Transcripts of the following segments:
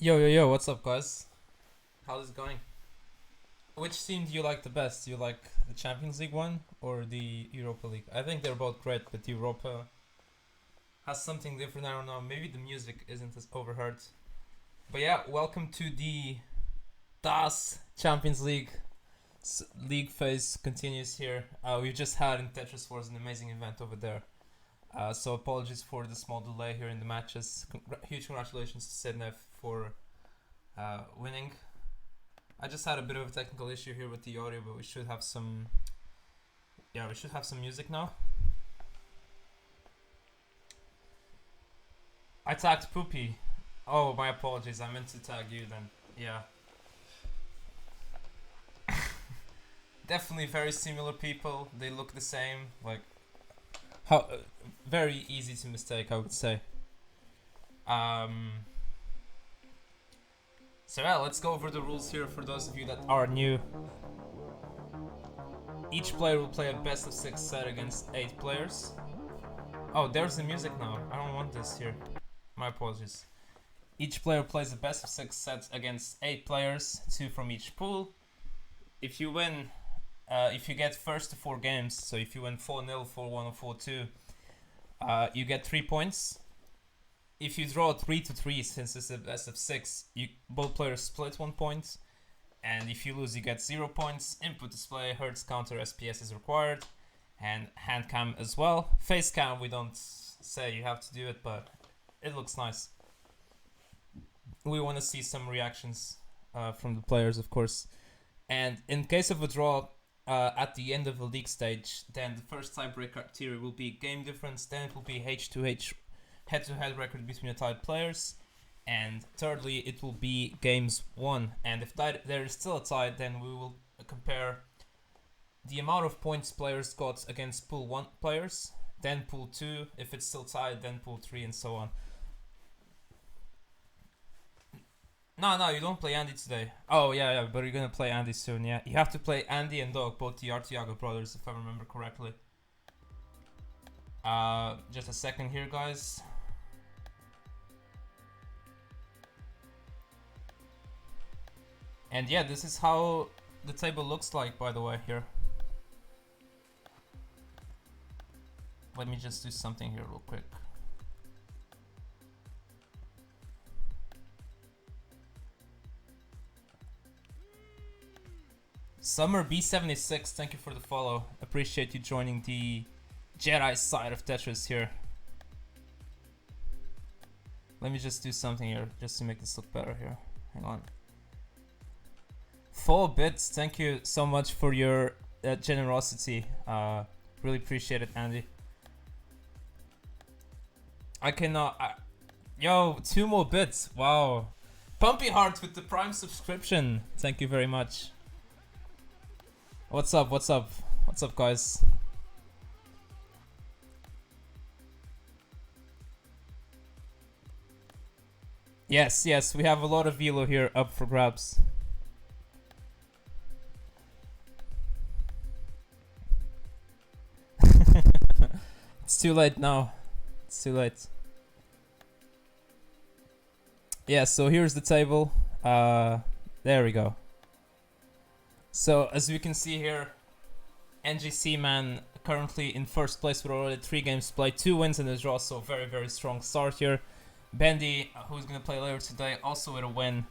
Yo, what's up, guys? How's it going? Which team do you like the best? Do you like the Champions League one or the Europa League? I think they're both great, but Europa has something different. I don't know. Maybe the music isn't as overheard. But yeah, welcome to the DAS Champions League. League phase continues here. We've just had in Tetris Wars an amazing event over there. So apologies for the small delay here in the matches. Huge congratulations to Sednev for winning. I just had a bit of a technical issue here with the audio, but we should have some. Yeah, we should have some music now. I tagged Poopy. Oh, my apologies. I meant to tag you then. Yeah. Definitely very similar people. They look the same. Like, how very easy to mistake, I would say. So yeah, let's go over the rules here for those of you that are new. Each player will play a best of 6 set against 8 players. Oh, there's the music now. I don't want this here. My apologies. Each player plays a best of 6 sets against 8 players, 2 from each pool. If you win, if you get first to 4 games, so if you win 4-0, 4-1 or 4-2, you get 3 points. If you draw 3-3, since it's a best of 6, both players split 1 point. And if you lose, you get 0 points. Input display, hertz counter, SPS is required. And hand cam as well. Face cam, we don't say you have to do it, but it looks nice. We want to see some reactions from the players, of course. And in case of a draw at the end of the league stage, then the first tiebreak criteria will be game difference, then it will be H2H head-to-head record between the tied players, and thirdly it will be games won. And if there is still a tie, then we will compare the amount of points players got against pool 1 players, then pool 2, if it's still tied, then pool 3, and so on. No, you don't play Andy today. Oh yeah, but you're gonna play Andy soon. Yeah, you have to play Andy and Dog, both the Artiago brothers, if I remember correctly. Just a second here, guys. And yeah, this is how the table looks like, by the way, here. Let me just do something here real quick. Summer B76, thank you for the follow. Appreciate you joining the Jedi side of Tetris here. Let me just do something here, just to make this look better here. Hang on. 4 bits, thank you so much for your generosity. Really appreciate it, Andy. I cannot. Yo, 2 more bits. Wow. Pumpy Heart with the Prime subscription. Thank you very much. What's up, guys? Yes, we have a lot of velo here up for grabs. It's too late now. It's too late. Yeah, so here's the table. There we go. So as we can see here, NGC man currently in first place with already 3 games played, 2 wins and a draw, so very strong start here. Bendy, who's gonna play later today, also with a win.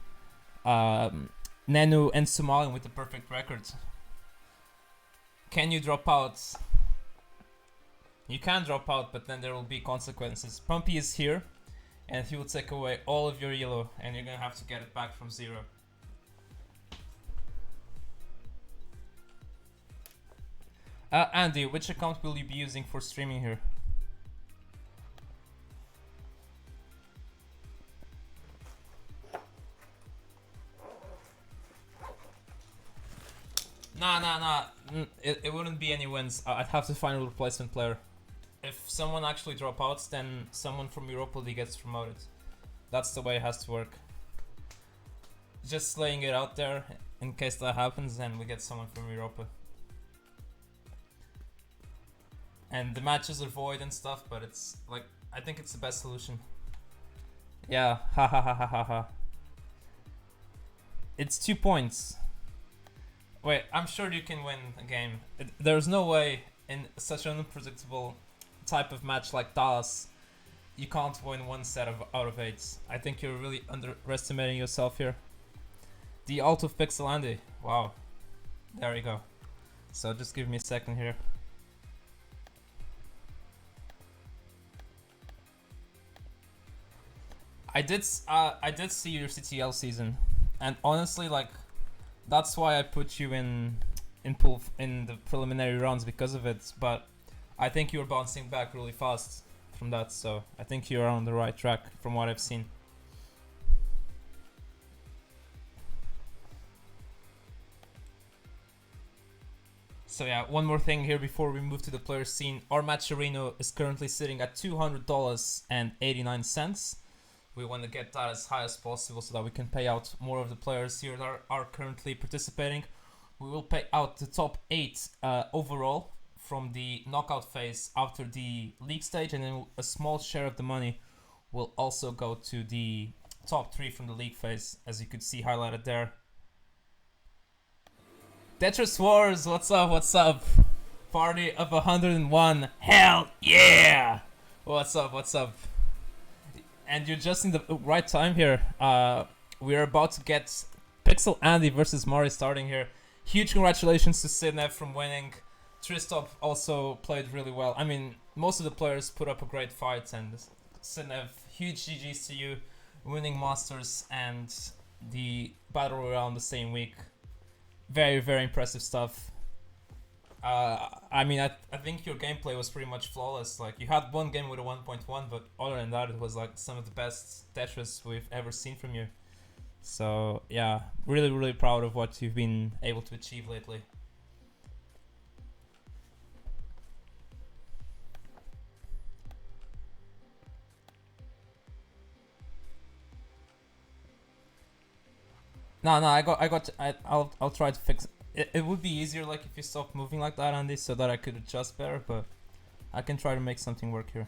Nenu and Somalian with the perfect record. Can you drop out? You can drop out, but then there will be consequences. Pumpy is here, and he will take away all of your yellow, and you're gonna have to get it back from 0. Andy, which account will you be using for streaming here? Nah. It wouldn't be any wins. I'd have to find a replacement player. If someone actually drop out, then someone from Europa League gets promoted. That's the way it has to work. Just laying it out there in case that happens, then we get someone from Europa. And the matches are void and stuff, but it's like, I think it's the best solution. Yeah, ha ha ha ha ha ha. It's 2 points. Wait, I'm sure you can win a game. There's no way in such an unpredictable type of match like Dallas you can't win one set out of 8. I think you're really underestimating yourself here. The Alt of Pixel Andy. Wow. There you go. So just give me a second here. I did see your CTL season, and honestly, like, that's why I put you in the preliminary rounds because of it. But I think you're bouncing back really fast from that, so I think you're on the right track from what I've seen. So yeah, one more thing here before we move to the player scene. Our Matcherino is currently sitting at $200.89. We want to get that as high as possible so that we can pay out more of the players here that are currently participating. We will pay out the top 8 overall from the knockout phase after the league stage, and then a small share of the money will also go to the top 3 from the league phase, as you could see highlighted there. Tetris Wars, what's up, what's up? Party of 101, hell yeah! What's up, what's up? And you're just in the right time here. We're about to get Pixel Andy versus Mari starting here. Huge congratulations to Sidnev from winning. Tristop also played really well. I mean, most of the players put up a great fight, and Sidnev, huge GG's to you, winning Masters and the Battle Royale in the same week. Very, very impressive stuff. I mean, I think your gameplay was pretty much flawless. Like, you had one game with a 1.1, but other than that, it was like some of the best Tetris we've ever seen from you. So yeah, really, really proud of what you've been able to achieve lately. No, I'll try to fix it. It would be easier like if you stop moving like that, Andy, so that I could adjust better, but I can try to make something work here.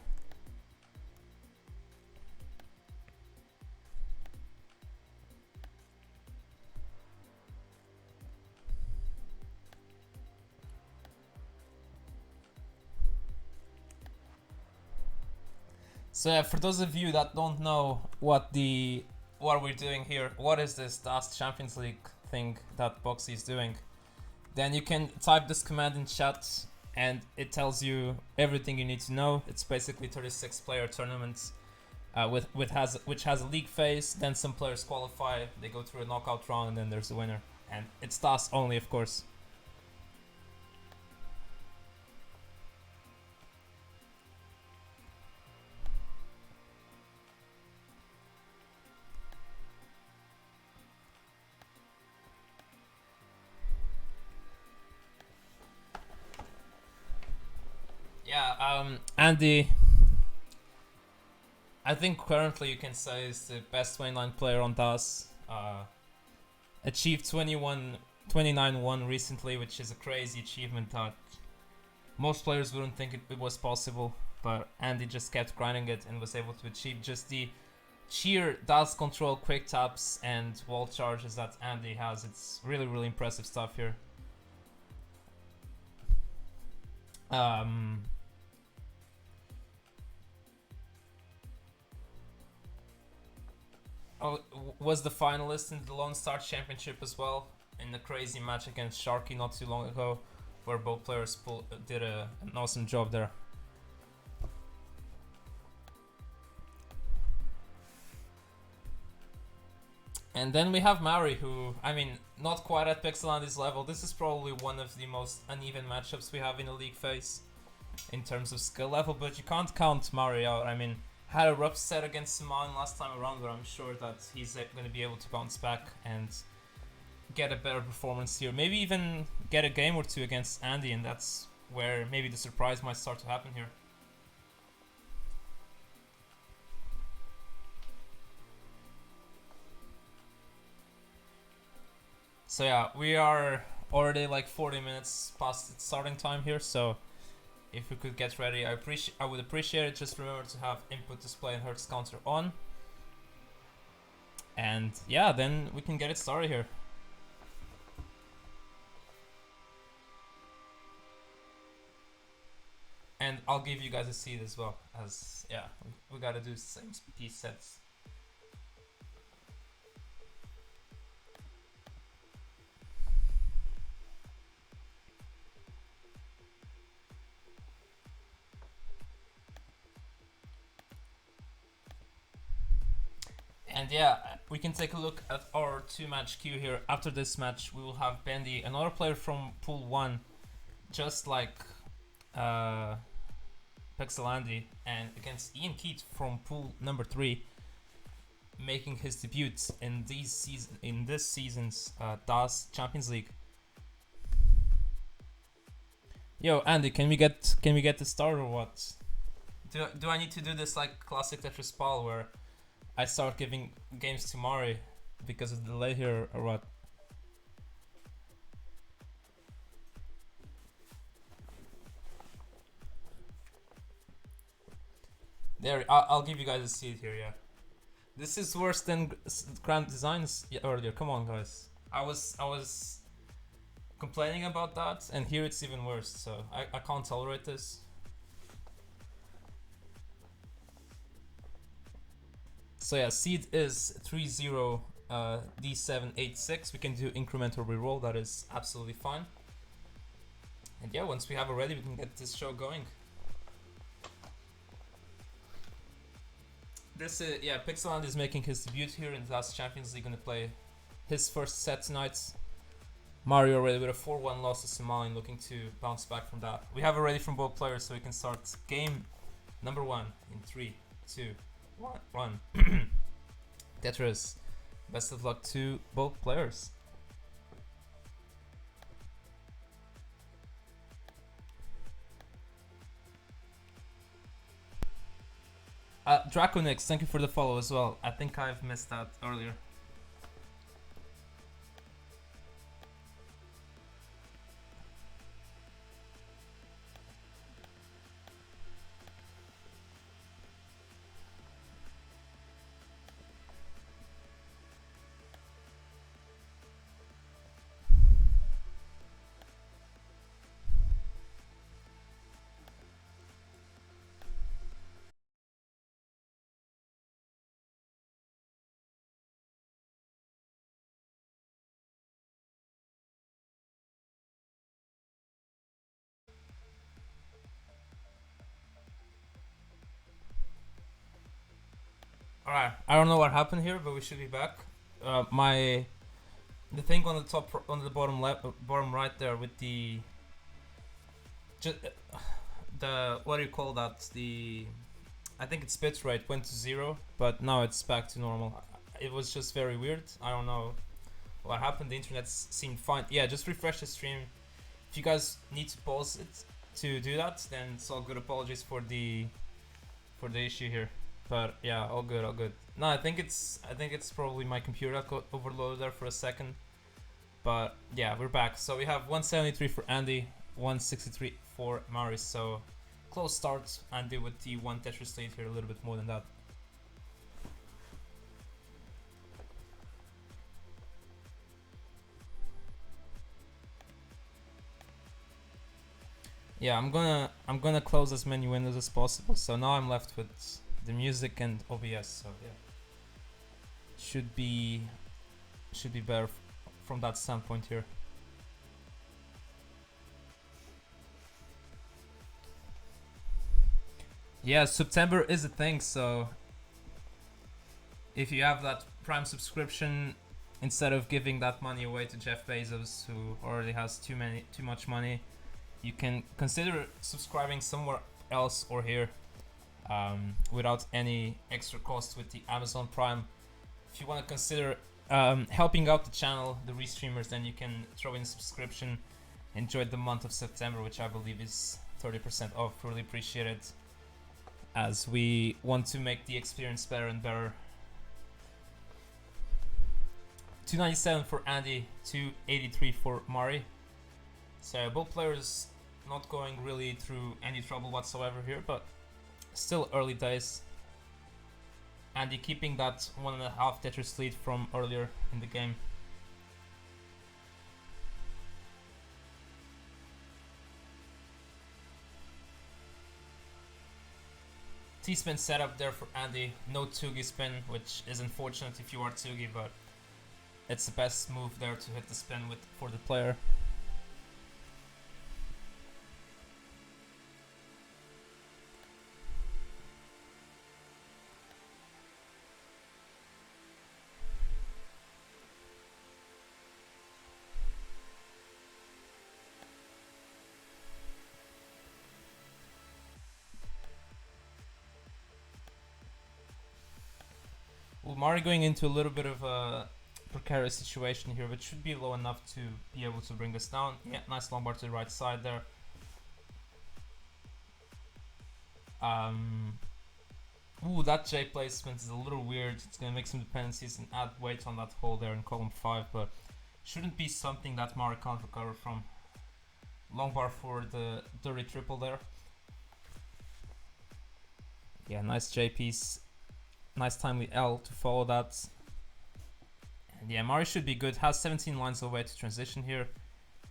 So yeah, for those of you that don't know what we're doing here, what is this DAS Champions League thing that Boxy is doing, then you can type this command in chat and it tells you everything you need to know. It's basically 36 player tournaments which has a league phase, then some players qualify, they go through a knockout round, and then there's a winner. And it's DAS only, of course. Andy, I think currently you can say is the best mainline player on DAS. Achieved 29-1 recently, which is a crazy achievement that most players wouldn't think it was possible, but Andy just kept grinding it and was able to achieve just the sheer DAS control, quick taps, and wall charges that Andy has. It's really, really impressive stuff here. Was the finalist in the Lone Star Championship as well, in the crazy match against Sharky not too long ago, where both players did an awesome job there. And then we have Mari, who, I mean, not quite at Pixel Andy's level. This is probably one of the most uneven matchups we have in the league phase in terms of skill level, but you can't count Mari out. I mean, had a rough set against Simon last time around, but I'm sure that he's going to be able to bounce back and get a better performance here. Maybe even get a game or two against Andy, and that's where maybe the surprise might start to happen here. So yeah, we are already like 40 minutes past the starting time here, so if we could get ready, I would appreciate it. Just remember to have input display and hertz counter on. And yeah, then we can get it started here. And I'll give you guys a seed as well, as yeah, we gotta do the same piece sets. And yeah, we can take a look at our 2-match queue here. After this match, we will have Bendy, another player from Pool 1, just like Pixelandi, and against IanKeith from Pool number 3, making his debut in this season's DAS Champions League. Yo, Andy, can we get the start or what? Do I need to do this like classic Tetris Pal where I start giving games to Mari because of the delay here or what? There, I'll give you guys a seat here, yeah. This is worse than Grand Designs earlier. Come on, guys. I was complaining about that, and here it's even worse. So I can't tolerate this. So yeah, seed is 30 D786. We can do incremental reroll. That is absolutely fine. And yeah, once we have it ready, we can get this show going. This yeah, Pixeland is making his debut here in the last Champions League. Gonna play his first set tonight. Mario already with a 4-1 loss to Somalian, looking to bounce back from that. We have it ready from both players, so we can start game number 1 in 3, 2, 1. Tetris. Best of luck to both players. Draconix, thank you for the follow as well. I think I've missed that earlier. Alright, I don't know what happened here, but we should be back. The thing on the top, on the bottom left, bottom right there with the what do you call that? I think its bit rate went to 0, but now it's back to normal. It was just very weird. I don't know what happened. The internet seemed fine. Yeah, just refresh the stream. If you guys need to pause it to do that, then it's all good. Apologies for the issue here. But yeah, all good, all good. No, I think it's probably my computer that got overloaded there for a second. But yeah, we're back. So we have 173 for Andy, 163 for Maris. So close start. Andy with the 1 Tetris lead here, a little bit more than that. Yeah, I'm gonna close as many windows as possible. So now I'm left with the music and OBS, so yeah, should be better from that standpoint here. Yeah, September is a thing, so if you have that Prime subscription, instead of giving that money away to Jeff Bezos, who already has too much money, you can consider subscribing somewhere else or here. Without any extra cost with the Amazon Prime. If you want to consider helping out the channel, the restreamers, then you can throw in a subscription. Enjoy the month of September, which I believe is 30% off. Really appreciate it, as we want to make the experience better and better. 297 for Andy, 283 for Mari. So both players not going really through any trouble whatsoever here, but still early days. Andy keeping that 1.5 Tetris lead from earlier in the game. T-spin setup there for Andy. No Tsugi spin, which is unfortunate if you are Tsugi, but it's the best move there to hit the spin with for the player. Well, Mari going into a little bit of a precarious situation here, but should be low enough to be able to bring us down. Yeah, nice long bar to the right side there. Ooh, that J placement is a little weird. It's gonna make some dependencies and add weight on that hole there in column 5, but shouldn't be something that Mari can't recover from. Long bar for the dirty triple there. Yeah, nice J piece. Nice timely L to follow that. And yeah, Mari should be good. Has 17 lines away to transition here.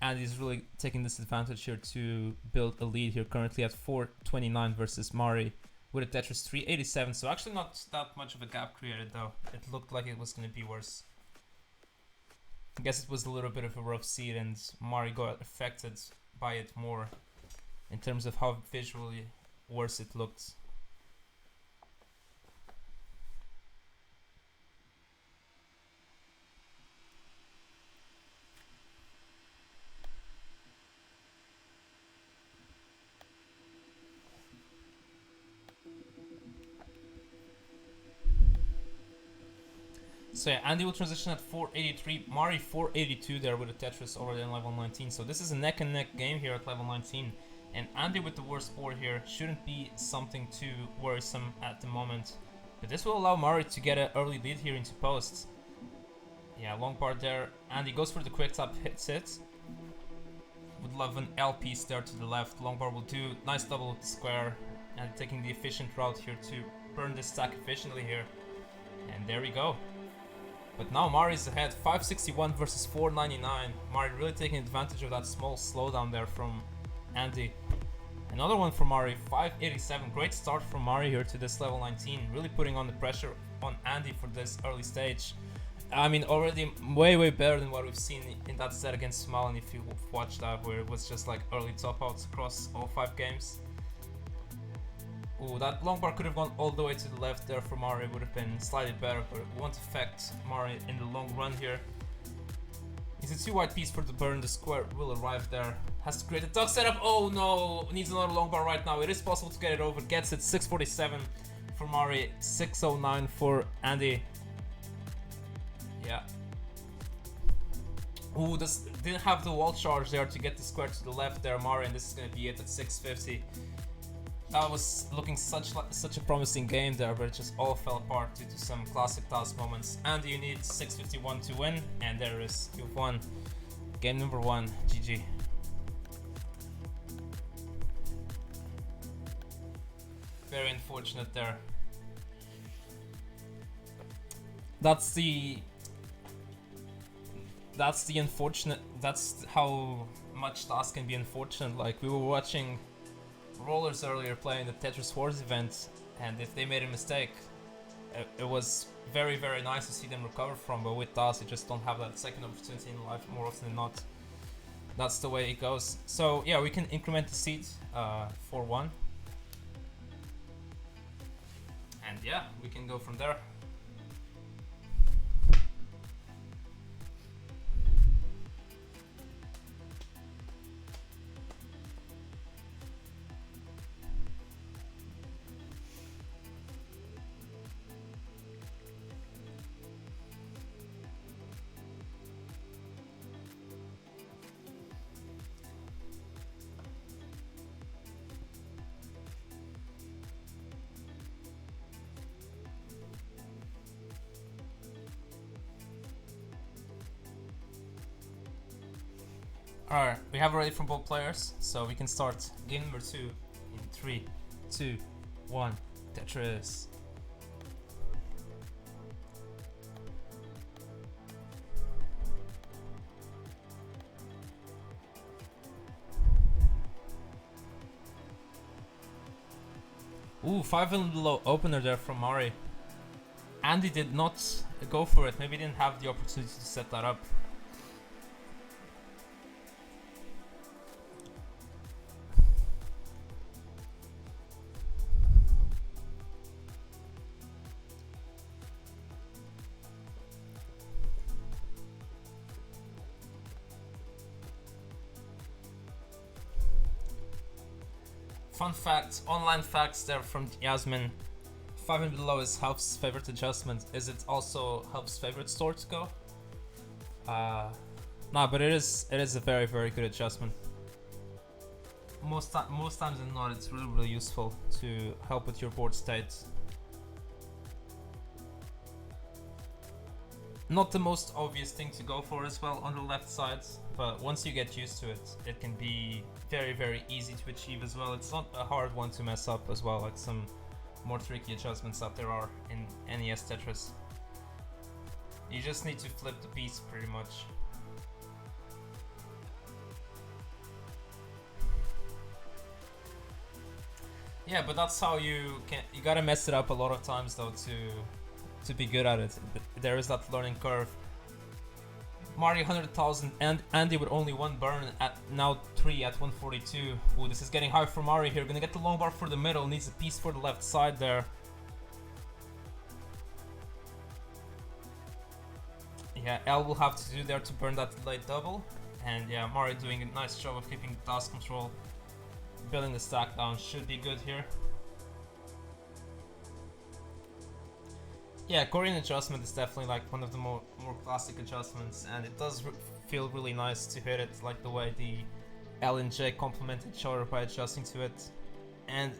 And he's really taking this advantage here to build a lead here, currently at 429 versus Mari with a Tetris 387. So actually not that much of a gap created though. It looked like it was going to be worse. I guess it was a little bit of a rough seed and Mari got affected by it more in terms of how visually worse it looked. So yeah, Andy will transition at 483, Mari 482 there with a Tetris already on level 19. So this is a neck and neck game here at level 19. And Andy with the worst board here shouldn't be something too worrisome at the moment. But this will allow Mari to get an early lead here into posts. Yeah, long part there. Andy goes for the quick tap, hits it. Would love an L piece there to the left. Long bar will do. Nice double with the square. And taking the efficient route here to burn this stack efficiently here. And there we go. But now Mari's ahead, 561 versus 499. Mari really taking advantage of that small slowdown there from Andy. Another one from Mari, 587. Great start from Mari here to this level 19. Really putting on the pressure on Andy for this early stage. I mean, already way better than what we've seen in that set against Smalin, if you watched that, where it was just like early top outs across all 5 games. Ooh, that long bar could have gone all the way to the left there for Mari, would have been slightly better, but it won't affect Mari in the long run here. It's a 2 white piece for the burn, the square will arrive there. Has to create a duck setup, oh no, needs another long bar right now. It is possible to get it over, gets it, 647 for Mari, 609 for Andy. Yeah. Ooh, this didn't have the wall charge there to get the square to the left there, Mari, and this is gonna be it at 650. That was looking such a promising game there, but it just all fell apart due to some classic task moments. And you need 651 to win, and there it is. You've won game number 1. GG. Very unfortunate there. That's unfortunate. That's how much task can be unfortunate. Like, we were watching Rollers earlier playing the Tetris Wars event, and if they made a mistake, it was very nice to see them recover from, but with TAS you just don't have that second opportunity in life more often than not. That's the way it goes. So yeah, we can increment the seed 4-1, and yeah, we can go from there. Alright, we have already from both players, so we can start game number 2 in 3, 2, 1, Tetris. Ooh, 5 and below opener there from Mari. Andy did not go for it. Maybe he didn't have the opportunity to set that up. Fun fact, online facts there from Yasmin. 5 and below is Help's favorite adjustment. Is it also Help's favorite store to go? Nah, but it is a very, very good adjustment. Most times than not, it's really, really useful to help with your board state. Not the most obvious thing to go for as well on the left side, but once you get used to it, it can be very, very easy to achieve as well. It's not a hard one to mess up as well, like some more tricky adjustments that there are in NES Tetris. You just need to flip the piece pretty much. Yeah, but that's how you gotta mess it up a lot of times though to be good at it. But there is that learning curve. Mario 100,000 and Andy with only 1 burn at now 3 at 142. Ooh, this is getting high for Mario here. Gonna get the long bar for the middle, needs a piece for the left side there. Yeah, L will have to do there to burn that late double. And yeah, Mario doing a nice job of keeping the task control. Building the stack down should be good here. Yeah, Korean adjustment is definitely like one of the more classic adjustments, and it does feel really nice to hit it, like the way the L and J complement each other by adjusting to it. And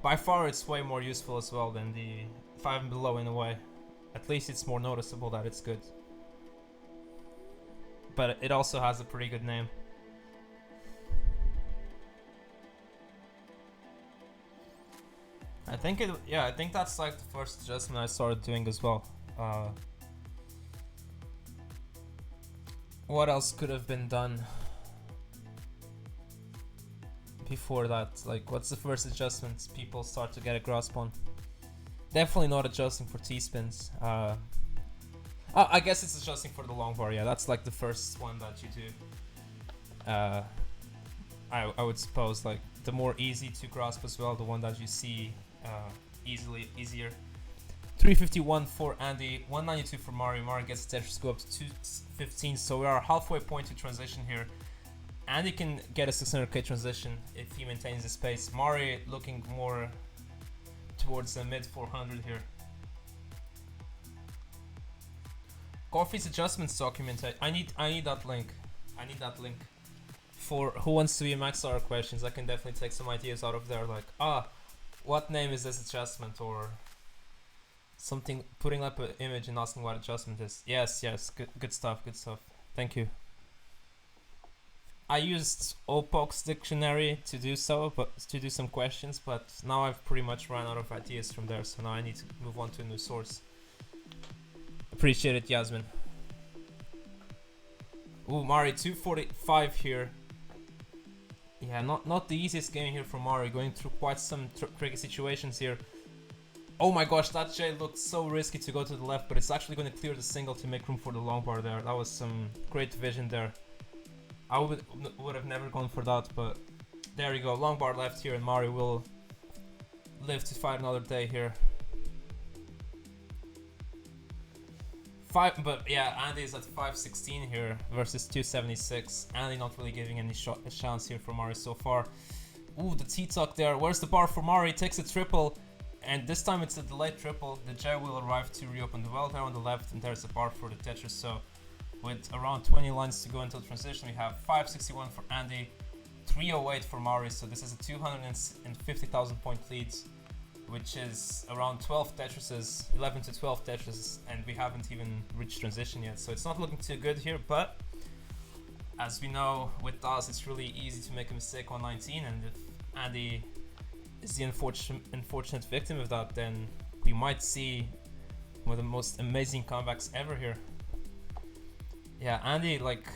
by far it's way more useful as well than the 5 and below in a way. At least it's more noticeable that it's good. But it also has a pretty good name. I think that's like the first adjustment I started doing as well. What else could have been done before that? Like, what's the first adjustment people start to get a grasp on? Definitely not adjusting for T-spins. I guess it's adjusting for the long bar. Yeah, that's like the first one that you do. I would suppose like the more easy to grasp as well, the one that you see easier. 351 for Andy, 192 for Mario. Mario gets the Tetris go up to 215, so we are halfway point to transition here. Andy can get a 600k transition if he maintains his pace. Mario looking more towards the mid 400 here. Coffee's adjustments document. I need that link. I need that link for who wants to be max star questions. I can definitely take some ideas out of there, like what name is this adjustment, or something, putting up an image and asking what adjustment is. Yes, good stuff. Thank you. I used Opox dictionary to do so, but to do some questions, but now I've pretty much run out of ideas from there, so now I need to move on to a new source. Appreciate it, Yasmin. Ooh, Mari 245 here. Yeah, not the easiest game here for Mari, going through quite some tricky situations here. Oh my gosh, that J looked so risky to go to the left, but it's actually going to clear the single to make room for the long bar there. That was some great vision there. I would have never gone for that, but there you go. Long bar left here, and Mari will live to fight another day here. But yeah, Andy is at 516 here versus 276. Andy not really giving any a chance here for Mari so far. Ooh, the T-tuck there. Where's the bar for Mari? Takes a triple, and this time it's a delayed triple. The J will arrive to reopen the well there on the left, and there's a bar for the Tetris. So with around 20 lines to go until transition, we have 561 for Andy, 308 for Mari. So this is a 250,000 point lead, which is around 12 Tetrises, 11 to 12 Tetrises, and we haven't even reached transition yet. So it's not looking too good here, but as we know with DAS, it's really easy to make a mistake on 19, and if Andy is the unfortunate victim of that, then we might see one of the most amazing comebacks ever here. Yeah, Andy like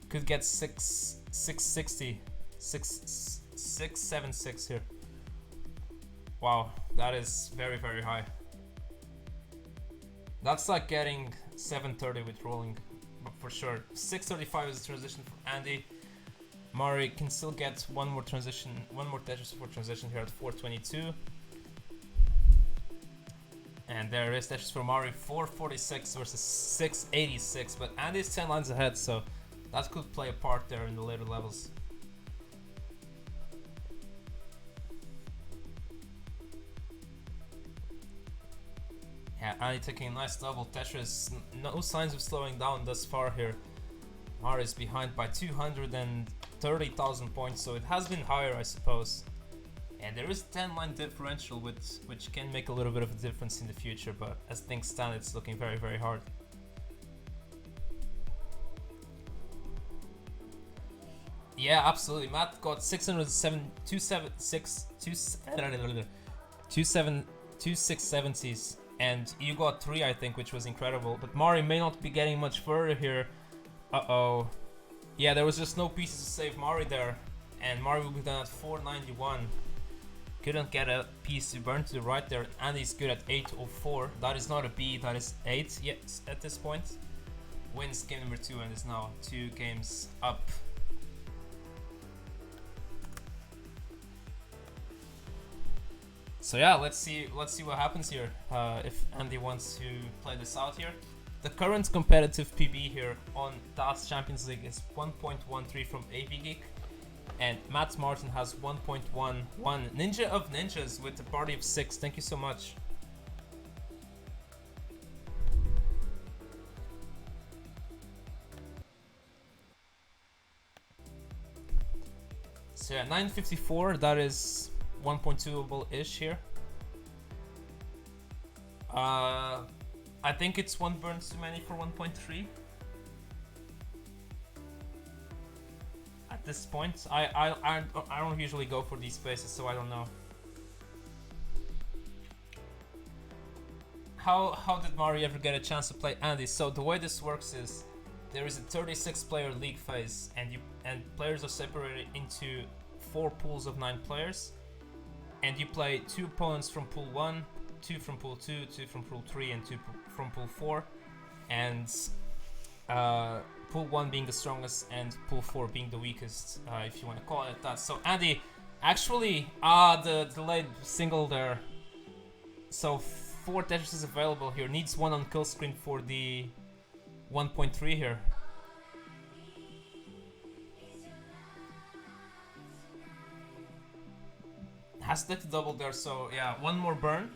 could get 676 here. Wow, that is very, very high. That's like getting 730 with rolling, for sure. 635 is a transition for Andy. Mari can still get one more transition, one more Tetris for transition here at 422. And there is Tetris for Mari, 446 versus 686. But Andy's 10 lines ahead, so that could play a part there in the later levels. Yeah, Andy taking a nice double Tetris. No signs of slowing down thus far here. Mari is behind by 230,000 points, so it has been higher, I suppose. And there is a 10-line differential, which can make a little bit of a difference in the future, but as things stand, it's looking very, very hard. Yeah, absolutely. Matt got 2670s, and you got 3, I think, which was incredible. But Mari may not be getting much further here. Uh-oh. Yeah, there was just no pieces to save Mari there, and Mari will be done at 491. Couldn't get a piece to burn to the right there. Andy's good at 804. That is not a B, that is 8 yes, at this point. Wins game number 2 and is now 2 games up. So yeah, let's see what happens here. If Andy wants to play this out here. The current competitive PB here on DAS Champions League is 1.13 from AVGeek. And Matt Martin has 1.11. Ninja of Ninjas with a party of 6. Thank you so much. So yeah, 954, that is 1.2able-ish here. I think it's 1 burn too many for 1.3. At this point, I don't usually go for these spaces, so I don't know. How did Mari ever get a chance to play Andy? So the way this works is there is a 36-player league phase, and players are separated into 4 pools of 9 players, and you play 2 opponents from pool 1, 2 from pool 2, 2 from pool 3, and 2 from pool 4, and pool 1 being the strongest and pool 4 being the weakest, if you want to call it that. So Andy, actually, the delayed single there. So 4 Tetris is available here. Needs 1 on kill screen for the 1.3 here. Has to double there, so yeah, 1 more burn.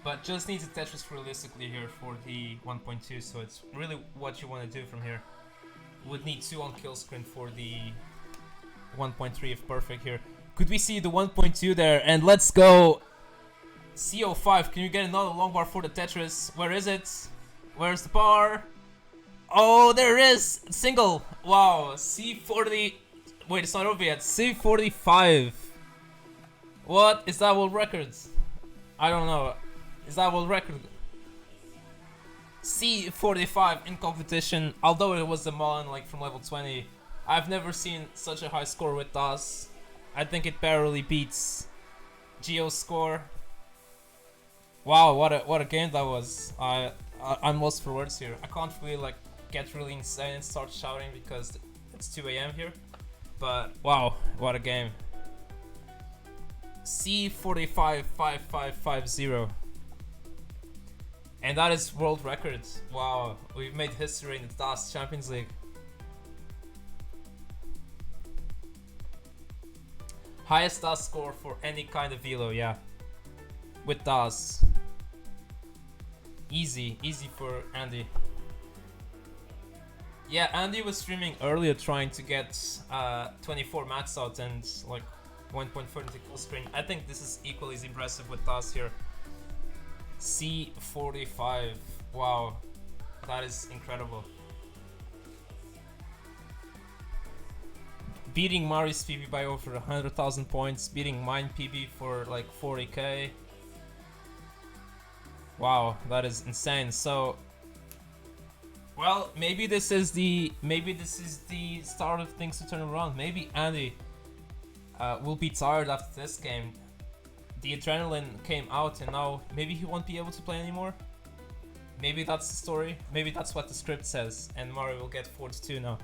But just needs a Tetris realistically here for the 1.2, so it's really what you want to do from here. Would need 2 on kill screen for the 1.3 if perfect here. Could we see the 1.2 there? And let's go! CO5, can you get another long bar for the Tetris? Where is it? Where's the bar? Oh, there it is! Single! Wow, C40... Wait, it's not over yet. C45. What? Is that world record? I don't know. Is that world record? C45 in competition, although it was the Mullen like from level 20. I've never seen such a high score with DAS. I think it barely beats Geo's score. Wow, what a game that was. I'm lost for words here. I can't really like get really insane and start shouting because it's 2 AM here. But wow, what a game. C45 5550. And that is world record. Wow, we've made history in the DAS Champions League. Highest DAS score for any kind of velo, yeah. With DAS. Easy for Andy. Yeah, Andy was streaming earlier trying to get 24 max out and like 1.40 kill screen. I think this is equally as impressive with DAS here. C45. Wow, that is incredible. Beating Mari's PB by over 100,000 points, beating mine PB for like 40k. Wow, that is insane. So, well, maybe this is the start of things to turn around. Maybe Andy will be tired after this game. the adrenaline came out and now maybe he won't be able to play anymore. Maybe that's the story. Maybe that's what the script says and Mari will get 42 now.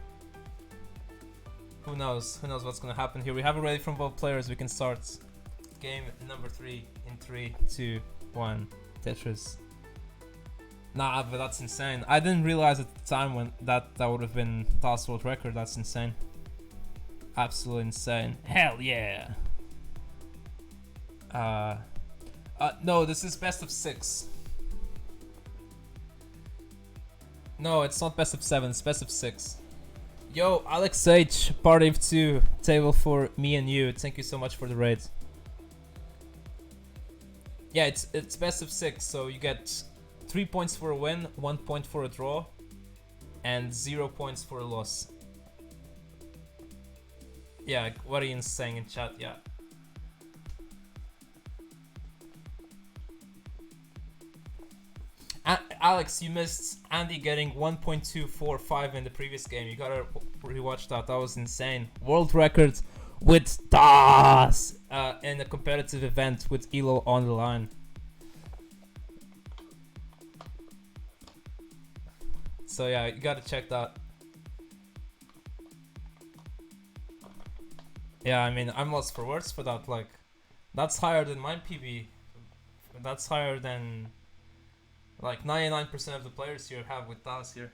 Who knows? Who knows what's gonna happen here? We have it ready from both players. We can start game number 3 in 3, 2, 1. Tetris. Nah, but that's insane. I didn't realize at the time when that would have been TAS world record. That's insane. Absolutely insane. Hell yeah. No, this is best of 6. No, it's not best of 7, it's best of 6. Yo, Alex H, party of 2, table for me and you. Thank you so much for the raid. Yeah, it's best of 6, so you get 3 points for a win, 1 point for a draw, and 0 points for a loss. Yeah, what are you saying in chat? Yeah. Alex, you missed Andy getting 1.245 in the previous game. You gotta rewatch that. That was insane. World record with TAS in a competitive event with Elo on the line. So yeah, you gotta check that. Yeah, I mean, I'm lost for words for that. Like, that's higher than my PB. That's higher than like 99% of the players here have with TAS here.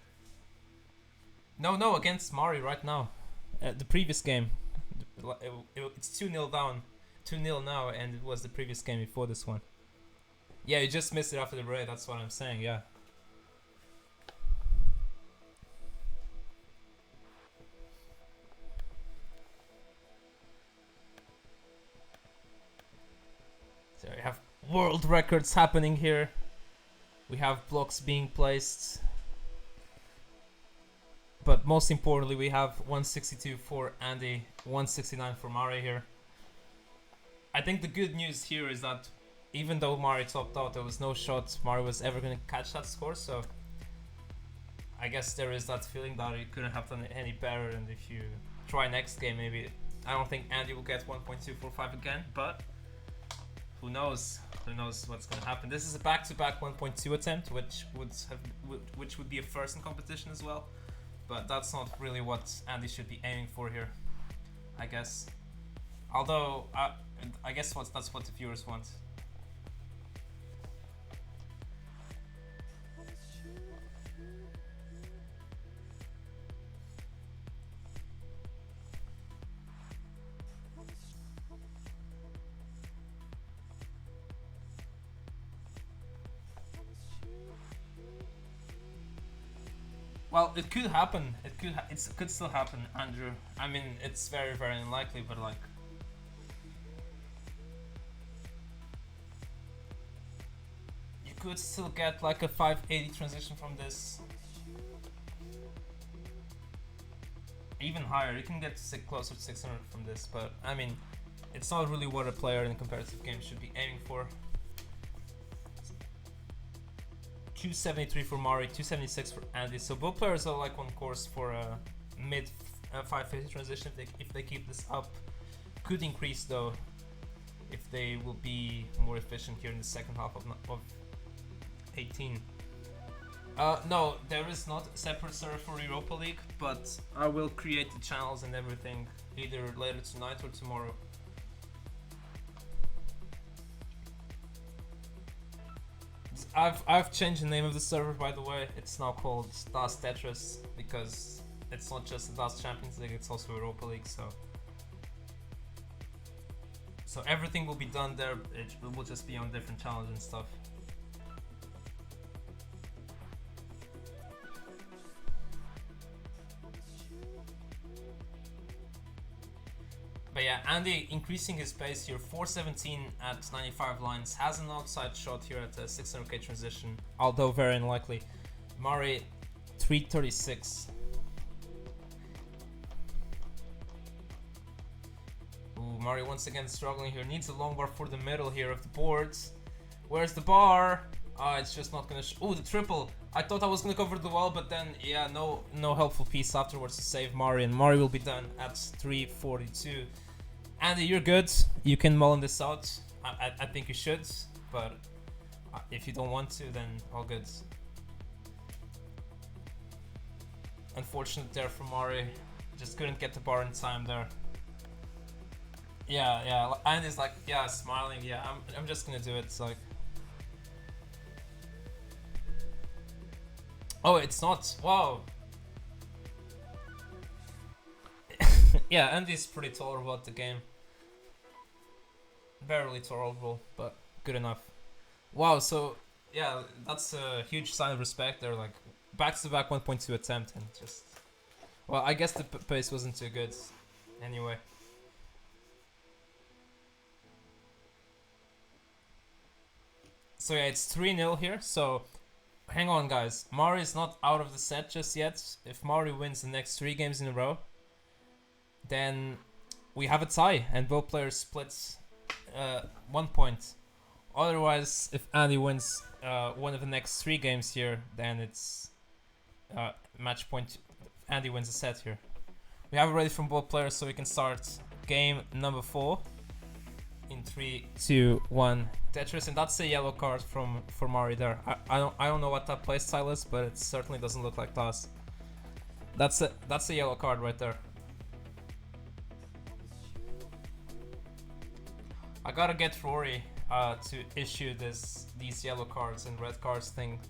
No, against Mari right now. The previous game. It's 2-0 down. 2-0 now, and it was the previous game before this one. Yeah, you just missed it after the raid, that's what I'm saying, yeah. So we have world records happening here. We have blocks being placed. But most importantly, we have 162 for Andy, 169 for Mari here. I think the good news here is that even though Mari topped out, there was no shot Mari was ever going to catch that score. So I guess there is that feeling that it couldn't have done any better. And if you try next game, maybe I don't think Andy will get 1.245 again, but who knows? Who knows what's going to happen? This is a back-to-back 1.2 attempt, which would be a first in competition as well. But that's not really what Andy should be aiming for here, I guess. Although I guess that's what the viewers want. Well, it could happen. It could still happen, Andrew. I mean, it's very, very unlikely, but like, you could still get like a 580 transition from this. Even higher. You can get closer to 600 from this, but I mean, it's not really what a player in a competitive game should be aiming for. 273 for Mari, 276 for Andy. So both players are like on course for a mid 550 transition if they keep this up. Could increase though if they will be more efficient here in the second half of 18. No, there is not a separate server for Europa League, but I will create the channels and everything either later tonight or tomorrow. I've changed the name of the server, by the way. It's now called TAS Tetris because it's not just the TAS Champions League, it's also Europa League. So everything will be done there. It will just be on different channels and stuff. But yeah, Andy increasing his pace here, 417 at 95 lines, has an outside shot here at a 600k transition, although very unlikely. Mari, 336. Ooh, Mari once again struggling here, needs a long bar for the middle here of the boards. Where's the bar? It's just not gonna oh, the triple. I thought I was gonna cover the wall, but then yeah, no helpful piece afterwards to save Mari, and Mari will be done at 342. Andy, you're good. You can mull this out. I think you should, but if you don't want to, then all good. Unfortunate there for Mari, just couldn't get the bar in time there. Yeah, and it's like, yeah, smiling. Yeah, I'm just gonna do it. It's like, oh, it's not. Wow. Yeah, Andy's pretty tolerable at the game. Barely tolerable, but good enough. Wow, so yeah, that's a huge sign of respect. They're like back-to-back 1.2 attempt and just. Well, I guess the pace wasn't too good. Anyway. So yeah, it's 3-0 here. So hang on, guys. Mari is not out of the set just yet. If Mari wins the next 3 games in a row, then we have a tie and both players split 1 point. Otherwise, if Andy wins one of the next 3 games here, then it's match point. Andy wins a set here. We have it ready from both players, so we can start game number 4 in 3, 2, 1. Tetris, and that's a yellow card for Mari there. I don't know what that playstyle is, but it certainly doesn't look like that. That's a yellow card right there. I gotta get Rory to issue these yellow cards and red cards thing.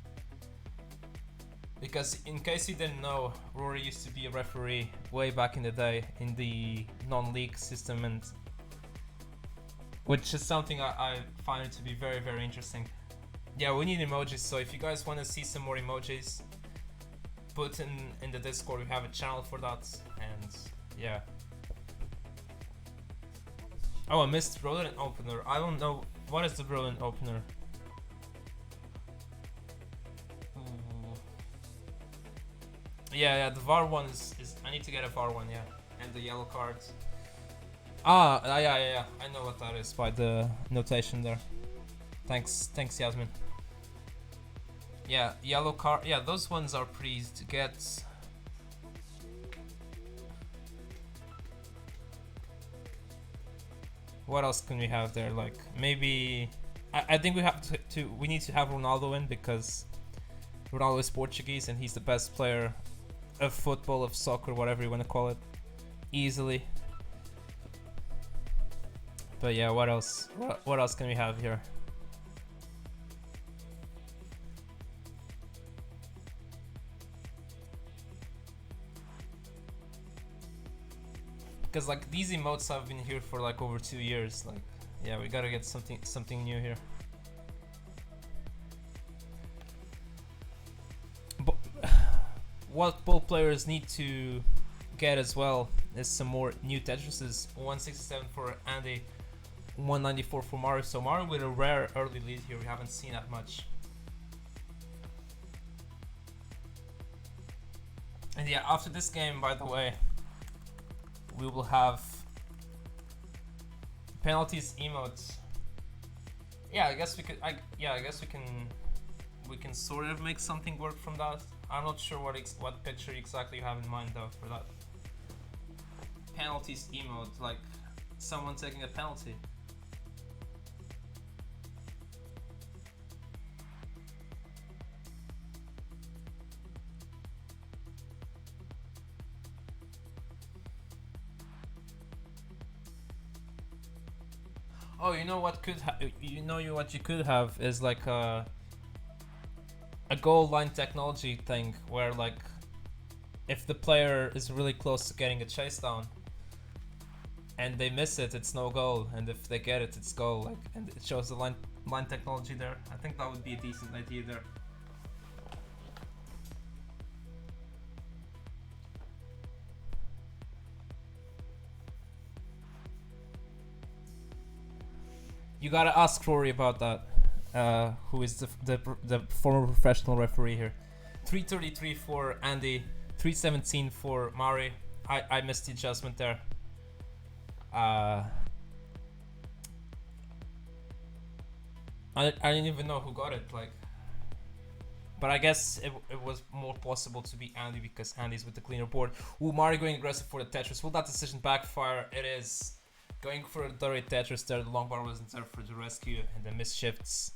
Because in case you didn't know, Rory used to be a referee way back in the day in the non-league system, and which is something I find it to be very, very interesting. Yeah, we need emojis, so if you guys want to see some more emojis, put in the Discord. We have a channel for that, and yeah. Oh, I missed Brilliant Opener. I don't know. What is the Brilliant Opener? Ooh. Yeah, the VAR one is... I need to get a VAR one, yeah. And the yellow cards. Yeah. I know what that is by the notation there. Thanks, Yasmin. Yeah, yellow card. Yeah, those ones are pretty easy to get. What else can we have there? Like maybe I think we have to we need to have Ronaldo in, because Ronaldo is Portuguese and he's the best player of football, of soccer, whatever you want to call it, easily. But yeah, what else? What else can we have here? Because like these emotes have been here for like over 2 years. Like, yeah, we gotta get something new here. But what both players need to get as well is some more new Tetrises. 167 for Andy, 194 for Mario. So Mario with a rare early lead here. We haven't seen that much. And yeah, after this game, by the way, we will have penalties emotes. Yeah, I guess we could. I guess we can sort of make something work from that. I'm not sure what picture exactly you have in mind though for that. Penalties emote, like someone taking a penalty. Oh, you know what you could have is like a goal line technology thing where like if the player is really close to getting a chase down and they miss it, it's no goal, and if they get it, it's goal. Like, and it shows the line technology there. I think that would be a decent idea there. You gotta ask Rory about that, who is the former professional referee here. 333 for Andy, 317 for Mari. I missed the adjustment there. I didn't even know who got it, like. But I guess it was more possible to be Andy because Andy's with the cleaner board. Ooh, Mari going aggressive for the Tetris. Will that decision backfire? It is. Going for a dirty Tetris there, the long bar wasn't there for the rescue, and the missed shifts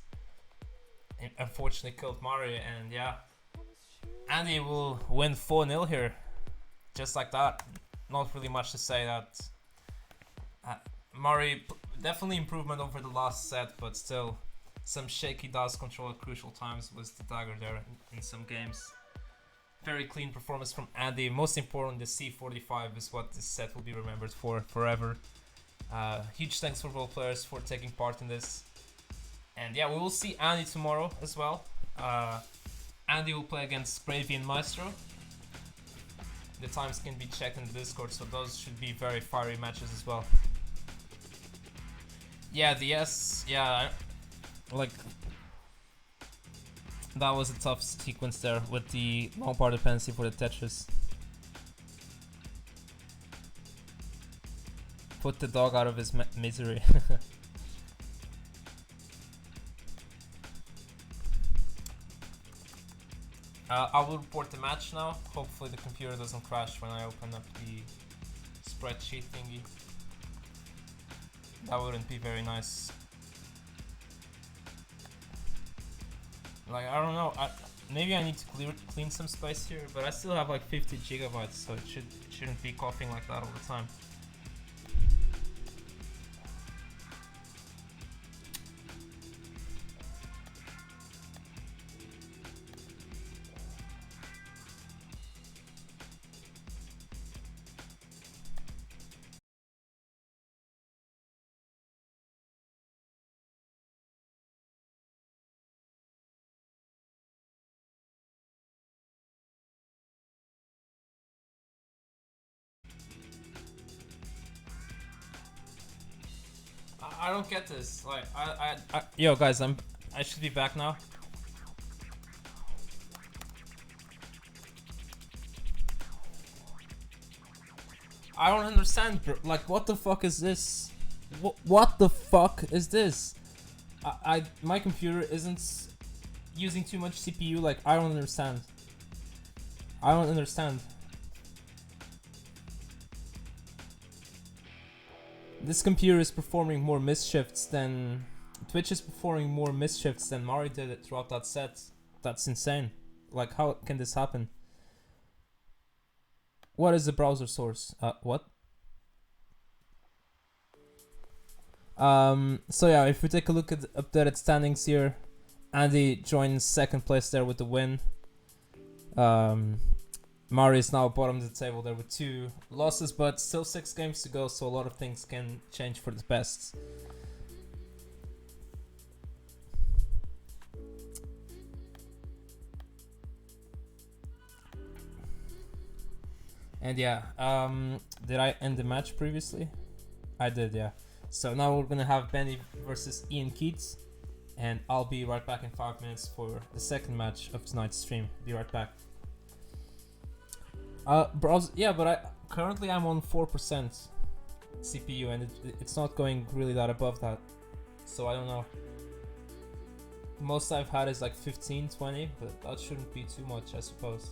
unfortunately killed Mari, and yeah, Andy will win 4-0 here, just like that. Not really much to say. That Mari definitely improvement over the last set, but still some shaky dust control at crucial times was the dagger there in some games. Very clean performance from Andy. Most important, the C45 is what this set will be remembered for forever. Huge thanks for both players for taking part in this. And yeah, we will see Andy tomorrow as well. Andy will play against Gravy and Maestro. The times can be checked in the Discord, so those should be very fiery matches as well. Yeah, the S, yeah, like that was a tough sequence there with the long bar dependency for the Tetris. Put the dog out of his misery. I will report the match now. Hopefully the computer doesn't crash when I open up the spreadsheet thingy. That wouldn't be very nice. Like, I don't know, maybe I need to clean some space here, but I still have like 50 gigabytes, so it shouldn't be coughing like that all the time. I don't get this. Like, yo guys, I should be back now. I don't understand, bro. Like, what the fuck is this? What the fuck is this? My computer isn't using too much CPU. Like, I don't understand. I don't understand. This computer is performing more misshifts than Twitch is performing more misshifts than Mari did it throughout that set. That's insane. Like, how can this happen? What is the browser source? What? So yeah, if we take a look at the updated standings here, Andy joins second place there with the win. Mari is now bottom of the table there with 2 losses, but still 6 games to go, so a lot of things can change for the best. And yeah, did I end the match previously? I did, yeah. So now we're gonna have Bendy versus IanKeith, and I'll be right back in 5 minutes for the second match of tonight's stream. Be right back. Browser, yeah, but currently I'm on 4% CPU, and it's not going really that above that, so I don't know. Most I've had is like 15, 20, but that shouldn't be too much, I suppose.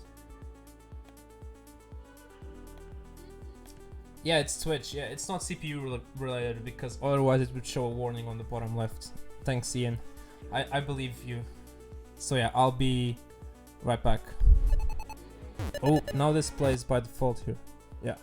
Yeah, it's Twitch. Yeah, it's not CPU related, because otherwise it would show a warning on the bottom left. Thanks, Ian. I believe you. So yeah, I'll be right back. Oh, now this plays by default here. Yeah.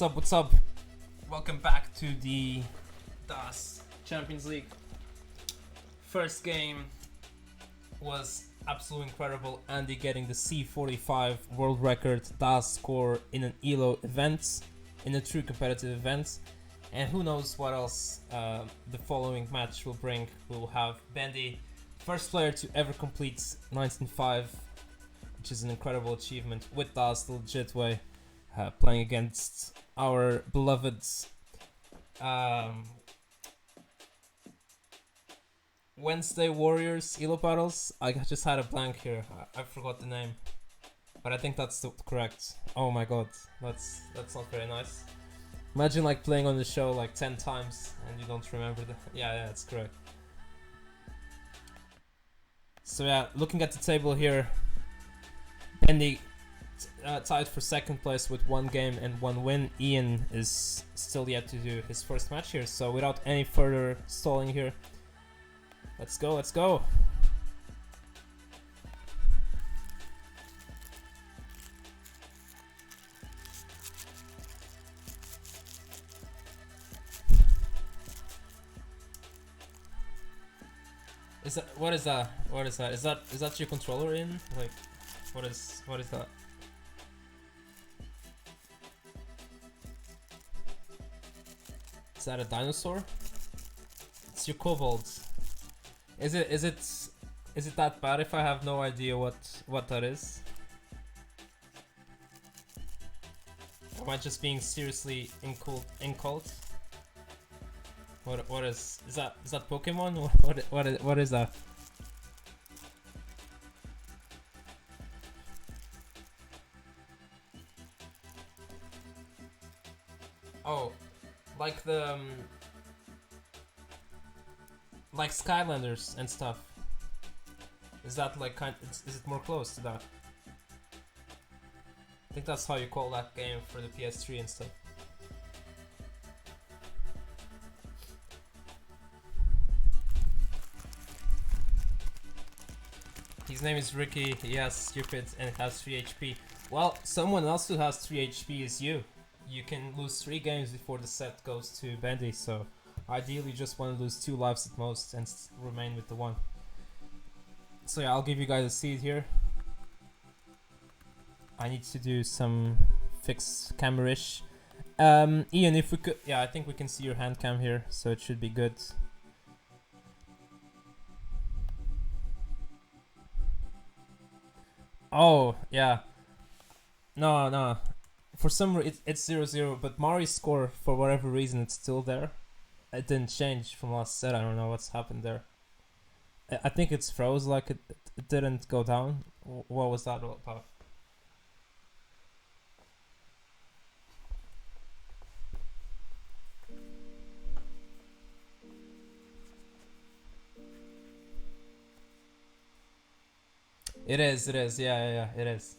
What's up? What's up? Welcome back to the DAS Champions League. First game was absolutely incredible. Andy getting the C45 world record DAS score in an ELO event, in a true competitive event. And who knows what else the following match will bring. We'll have Bendy, first player to ever complete 19.5, which is an incredible achievement with DAS the legit way. Playing against our beloved Wednesday Warriors Elo battles. I just had a blank here. I forgot the name, but I think that's correct. Oh my god, that's not very nice. Imagine like playing on the show like 10 times and you don't remember the. Yeah, that's correct. So yeah, looking at the table here, Bendy tied for second place with 1 game and 1 win. Ian is still yet to do his first match here, so without any further stalling here, let's go, let's go. What is that? Is that your controller in? Like, what is that? Is that a dinosaur? It's your kobold. Is it that bad if I have no idea what that is? Am I just being seriously incult? What is that Pokemon? What is that? Oh, like the like Skylanders and stuff. Is that like is it more close to that? I think that's how you call that game for the PS3 and stuff. His name is Ricky, he has stupid and has 3 HP. Well, someone else who has 3 HP is you. You can lose 3 games before the set goes to Bendy, so ideally you just want to lose 2 lives at most and remain with the 1. So yeah, I'll give you guys a seed here. I need to do some fix camera-ish. Ian, if we could... Yeah, I think we can see your hand cam here, so it should be good. Oh, yeah. No. For some reason, it's 0-0, but Mari's score, for whatever reason, it's still there. It didn't change from last set. I don't know what's happened there. I think it's froze, like it didn't go down. What was that all about? It is, yeah, it is.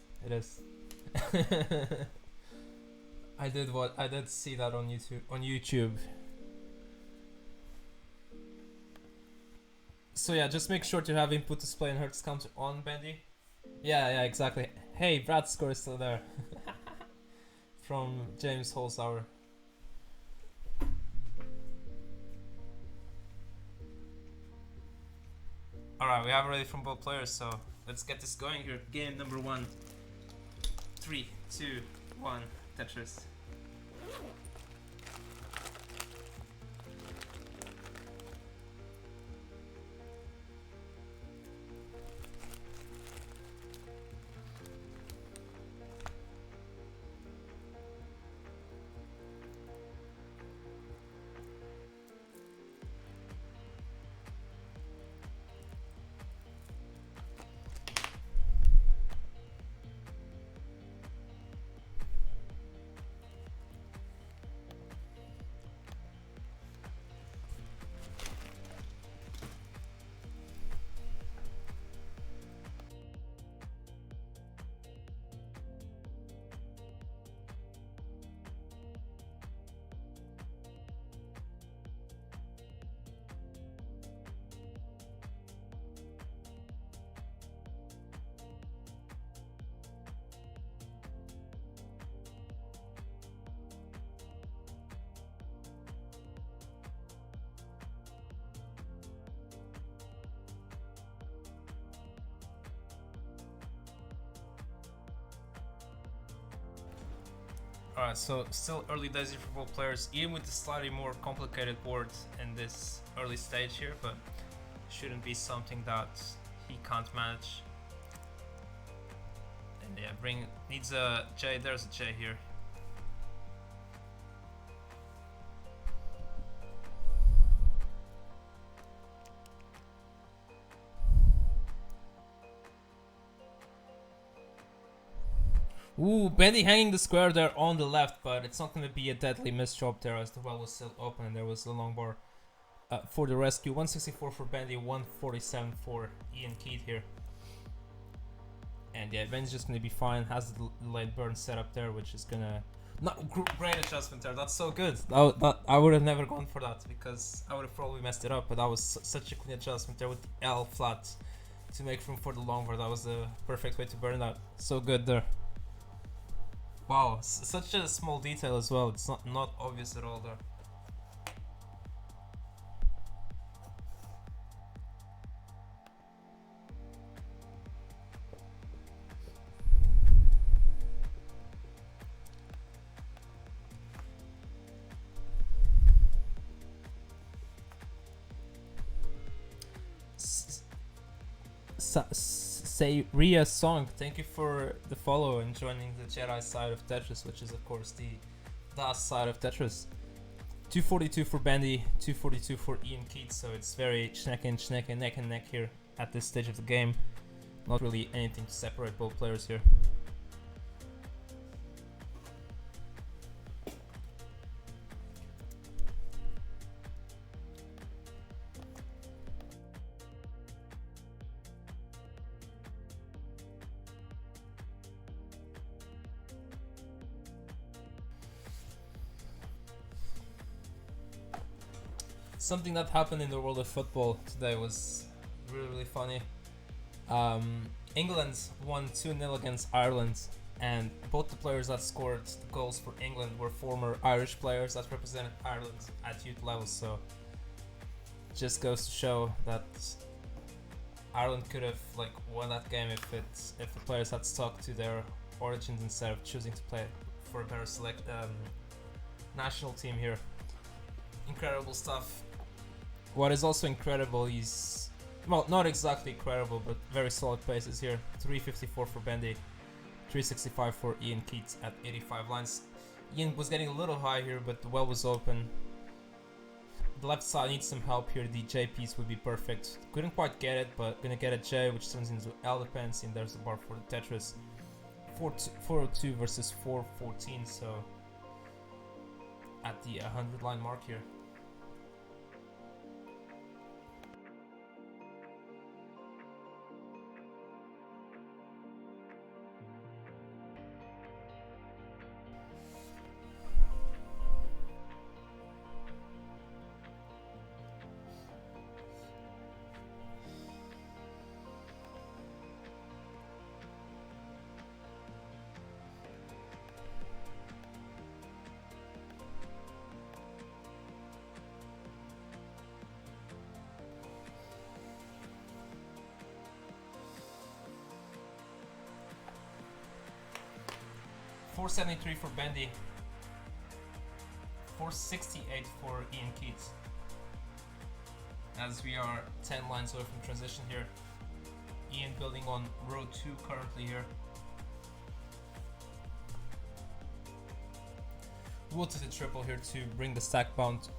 I did see that on YouTube. So yeah, just make sure to have input display and hertz counter on, Bendy. Yeah, exactly. Hey, Brad's score is still there. From James Holzhauer. Alright, we have ready from both players, so let's get this going here. Game number 1. 3, 2, 1, Tetris. Alright, so still early days for both players, even with the slightly more complicated board in this early stage here, but shouldn't be something that he can't manage. And yeah, needs a J, there's a J here. Ooh, Bendy hanging the square there on the left, but it's not going to be a deadly miss drop there as the well was still open and there was a long bar for the rescue. 164 for Bendy, 147 for IanKeith here. And yeah, Bendy's just going to be fine, has the late burn set up there, which is going to... Great adjustment there, that's so good. I would have never gone for that because I would have probably messed it up, but that was such a clean adjustment there with the L flat to make room for the long bar. That was the perfect way to burn that. So good there. Wow, such a small detail as well. It's not obvious at all there. Say Ria Song, thank you for the follow and joining the Jedi side of Tetris, which is of course the DAS side of Tetris. 242 for Bendy, 242 for IanKeith, so it's very neck and neck here at this stage of the game. Not really anything to separate both players here. Something that happened in the world of football today was really funny. England won 2-0 against Ireland, and both the players that scored the goals for England were former Irish players that represented Ireland at youth levels, so just goes to show that Ireland could have won that game if the players had stuck to their origins instead of choosing to play for a better national team here. Incredible stuff. What is also incredible is, well, not exactly incredible, but very solid paces here. 354 for Bendy, 365 for IanKeith at 85 lines. Ian was getting a little high here, but the well was open. The left side needs some help here. The J piece would be perfect. Couldn't quite get it, but gonna get a J, which turns into L dependency, and there's the bar for the Tetris. 402 versus 414, so at the 100 line mark here. $473 for Bendy, $468 for IanKeith. As we are 10 lines away from transition here. Ian building on row 2 currently here. We'll to the triple here to bring the stack bound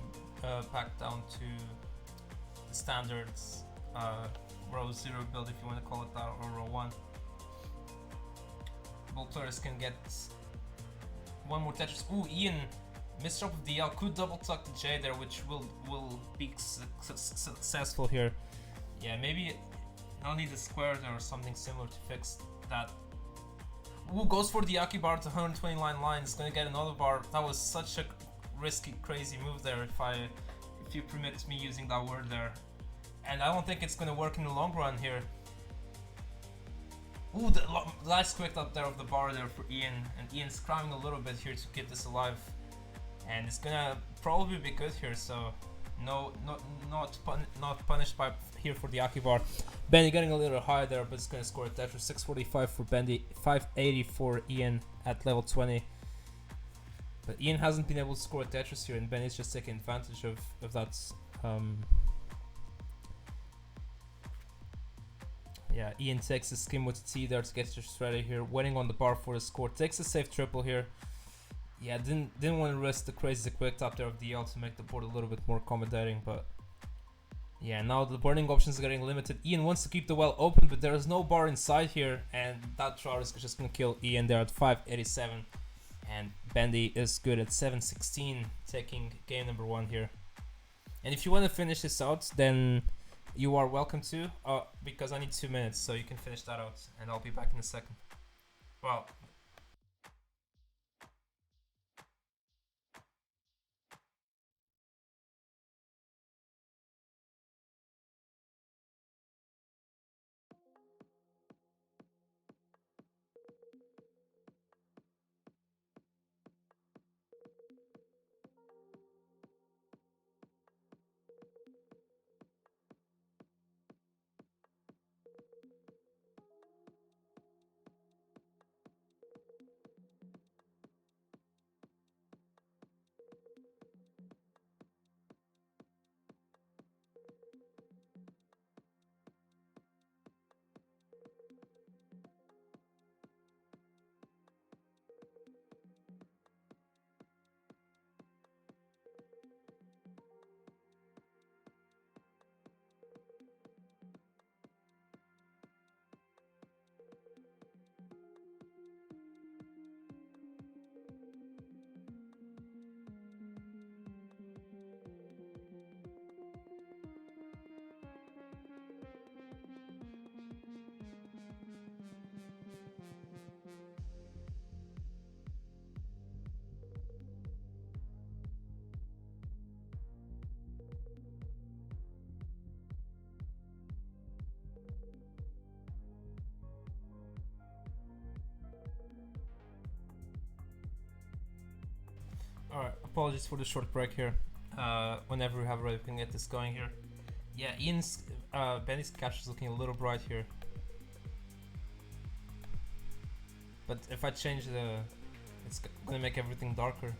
back down to the standards row 0 build, if you want to call it that, or row 1. Both players can get one more Tetris. Ooh, Ian missed drop of DL, could double tuck the J there, which will be successful here. Yeah, maybe I'll need a square there or something similar to fix that. Ooh, goes for the Aki bar to 129 lines, gonna get another bar. That was such a risky, crazy move there, if you permit me using that word there. And I don't think it's gonna work in the long run here. Ooh, the nice quick up there of the bar there for Ian, and Ian's cramming a little bit here to keep this alive, and it's gonna probably be good here. So not punished by here for the Aki bar. Bendy getting a little high there, but it's gonna score a Tetris. 645 for Bendy, 580 for Ian at level 20. But Ian hasn't been able to score a Tetris here, and Benny's just taking advantage of that. Yeah, Ian takes the skim with the T there to get Tetris ready here, waiting on the bar for the score. Takes a safe triple here. Yeah, didn't want to risk the crazy quick tap there of DL to make the board a little bit more accommodating, but yeah, now the burning options are getting limited. Ian wants to keep the well open, but there is no bar inside here, and that draw is just gonna kill Ian there at 587. And Bendy is good at 716, taking game number 1 here. And if you want to finish this out, then you are welcome to, because I need 2 minutes, so you can finish that out, and I'll be back in a second. Well. Alright, apologies for the short break here. Whenever we have ready, we can get this going here. Yeah, Benny's catch is looking a little bright here. But if I change it's gonna make everything darker.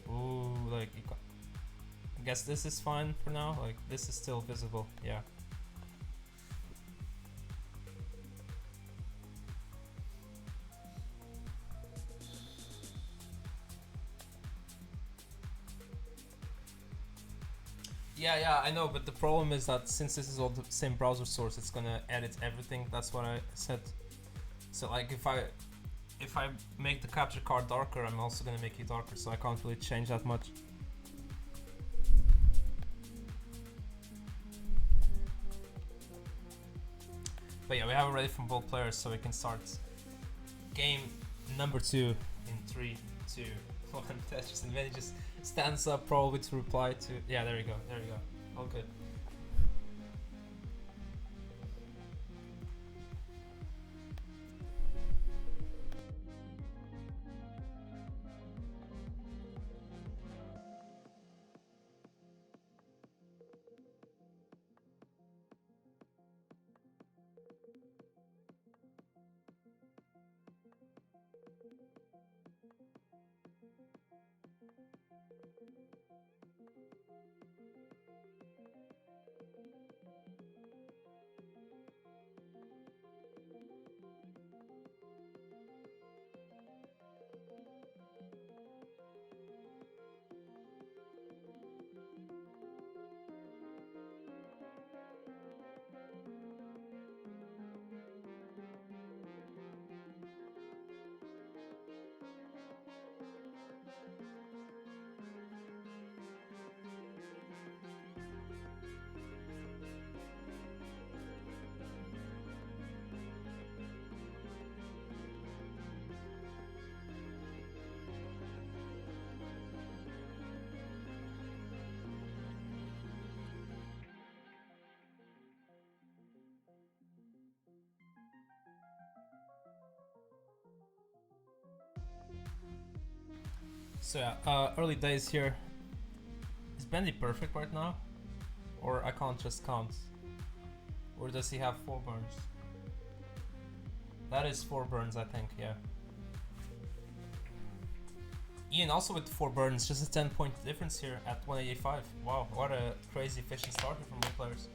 Ooh, like, I guess this is fine for now. Like, this is still visible, yeah. Yeah, I know, but the problem is that since this is all the same browser source, it's gonna edit everything. That's what I said. So like, if I make the capture card darker, I'm also gonna make it darker, so I can't really change that much. But yeah, we have it ready from both players, so we can start game number 2 in 3, 2, 1. Tetris, and then he just stands up probably to reply to. Yeah, there you go. All good. So yeah, early days here. Is Bendy perfect right now? Or I can't just count? Or does he have 4 burns? That is 4 burns, I think, yeah. Ian also with 4 burdens, just a 10-point difference here at 185. Wow, what a crazy efficient start here from both players.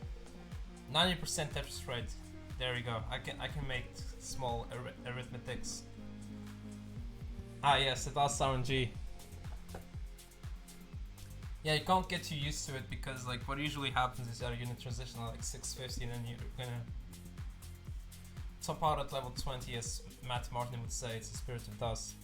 90% Tetris rate. There we go. I can make small arithmetics. Ah yes, it does RNG. Yeah, you can't get too used to it because like what usually happens is that you're gonna transition at like 650 and then you're gonna top out at level 20, as Matt Martin would say. It's the spirit of DOS.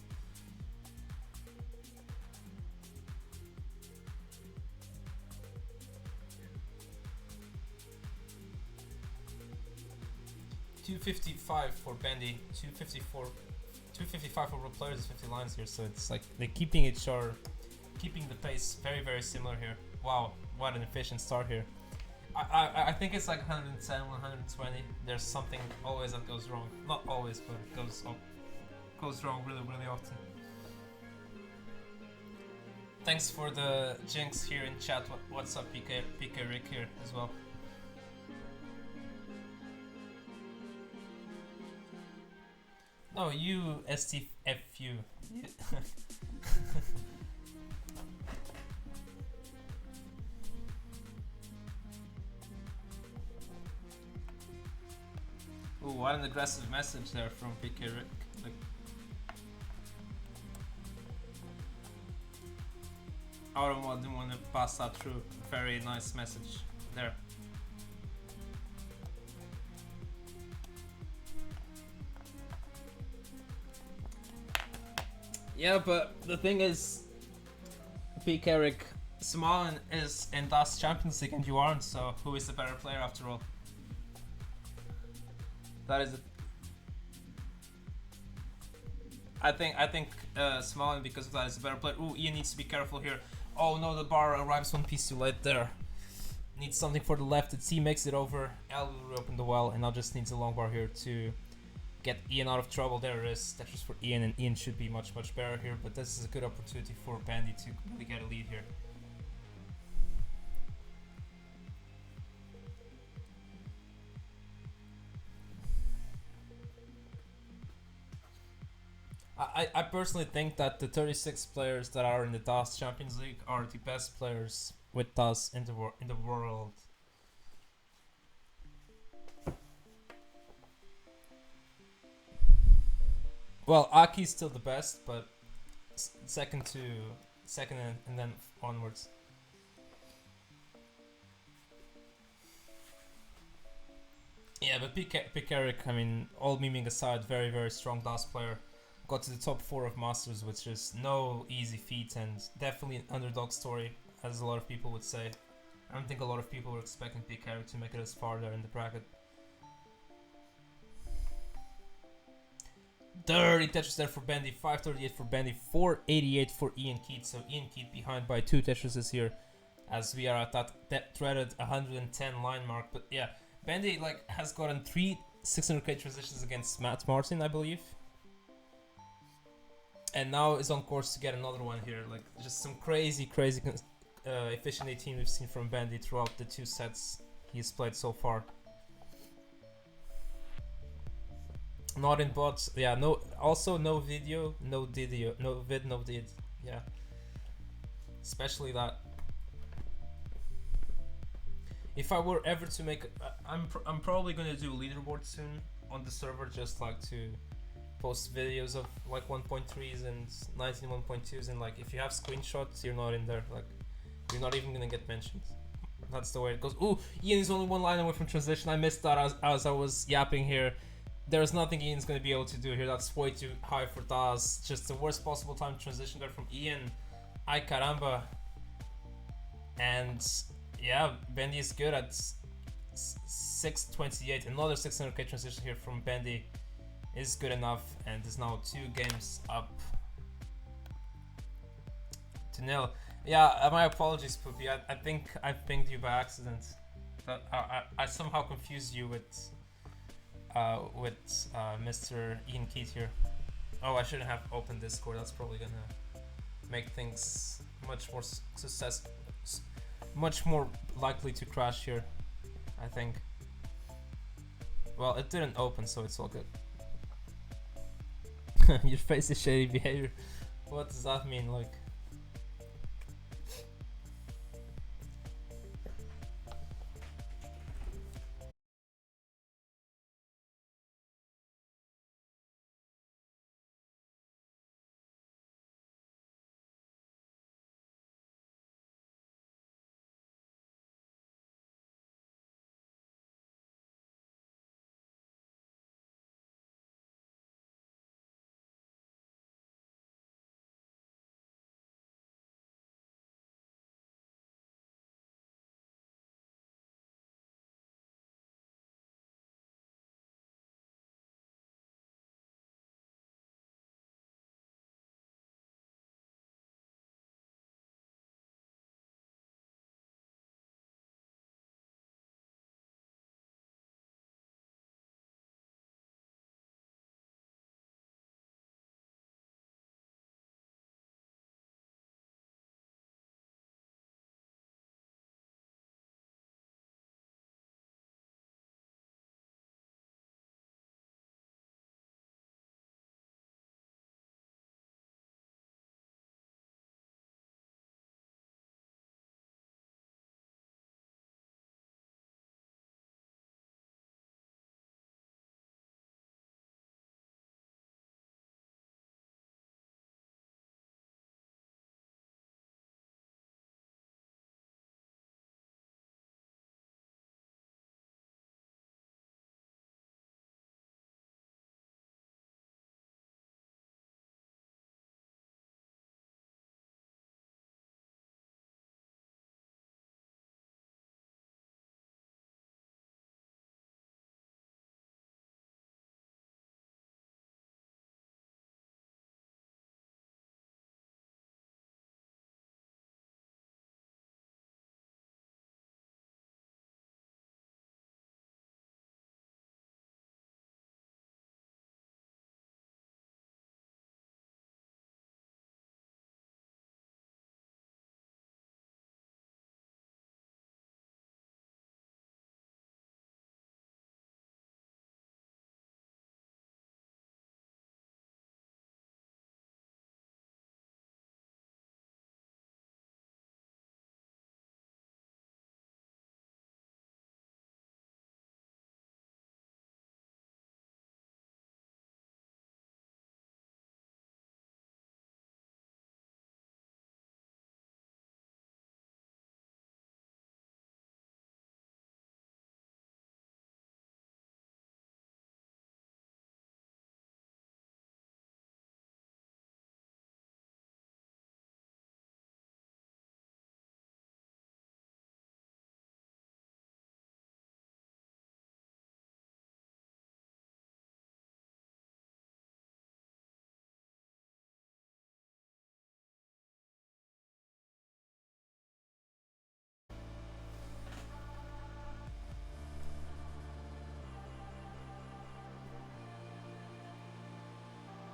$255 for Bendy, 255 for real players is 50 lines here, so it's like they're keeping the pace very similar here. Wow, what an efficient start here. I think it's like 110, 120. There's something always that goes wrong. Not always, but it goes wrong really often. Thanks for the jinx here in chat. What's up, PK Rick here as well. No, you STFU. Ooh, what an aggressive message there from PK Rick. Like, Automod didn't want to pass that through. Very nice message there. Yeah, but the thing is, PK Rick, Somalian is in DAS Champions League and you aren't, so who is the better player after all? That is it. I think Somalian, because of that, is a better player. Ooh, Ian needs to be careful here. Oh no, the bar arrives one piece too late there. Needs something for the left. It's he makes it over. L will reopen the well, and now just needs a long bar here to get Ian out of trouble. There it is. That's just for Ian, and Ian should be much better here, but this is a good opportunity for Bendy to really get a lead here. I personally think that the 36 players that are in the DAS Champions League are the best players with DAS in the world. Well, Aki's still the best, but second and then onwards. Yeah, but Pikarik, I mean, all memeing aside, very strong DAS player. Got to the top 4 of Masters, which is no easy feat and definitely an underdog story, as a lot of people would say. I don't think a lot of people were expecting Pikarik to make it as far there in the bracket. Dirty Tetris there for Bendy, 538 for Bendy, 488 for IanKeith. So IanKeith behind by 2 Tetrises here, as we are at that dreaded 110 line mark. But yeah, Bendy like has gotten 3 600k transitions against Matt Martin, I believe, and now is on course to get another one here. Like just some crazy efficient 18 we've seen from Bendy throughout the 2 sets he's played so far. Not in bots, yeah. No, also no video, no video, no vid, no did. Yeah, especially that. If I were ever to make, I'm probably gonna do a leaderboard soon on the server, just like to post videos of like 1.3s and 19 1.2s, and like if you have screenshots, you're not in there. Like you're not even gonna get mentioned. That's the way it goes. Ooh, Ian is only 1 line away from transition. I missed that as I was yapping here. There's nothing Ian's going to be able to do here. That's way too high for DAS. Just the worst possible time to transition there from Ian. Ay caramba. And yeah, Bendy is good at 628. Another 600k transition here from Bendy is good enough, and is now 2 games up to nil. Yeah, my apologies, Poopy. I think I pinged you by accident. I somehow confused you with Mr. IanKeith here. Oh, I shouldn't have opened Discord. That's probably gonna make things much more likely to crash here, I think. Well, it didn't open, so it's all good. Your face is shady behavior. What does that mean? Like,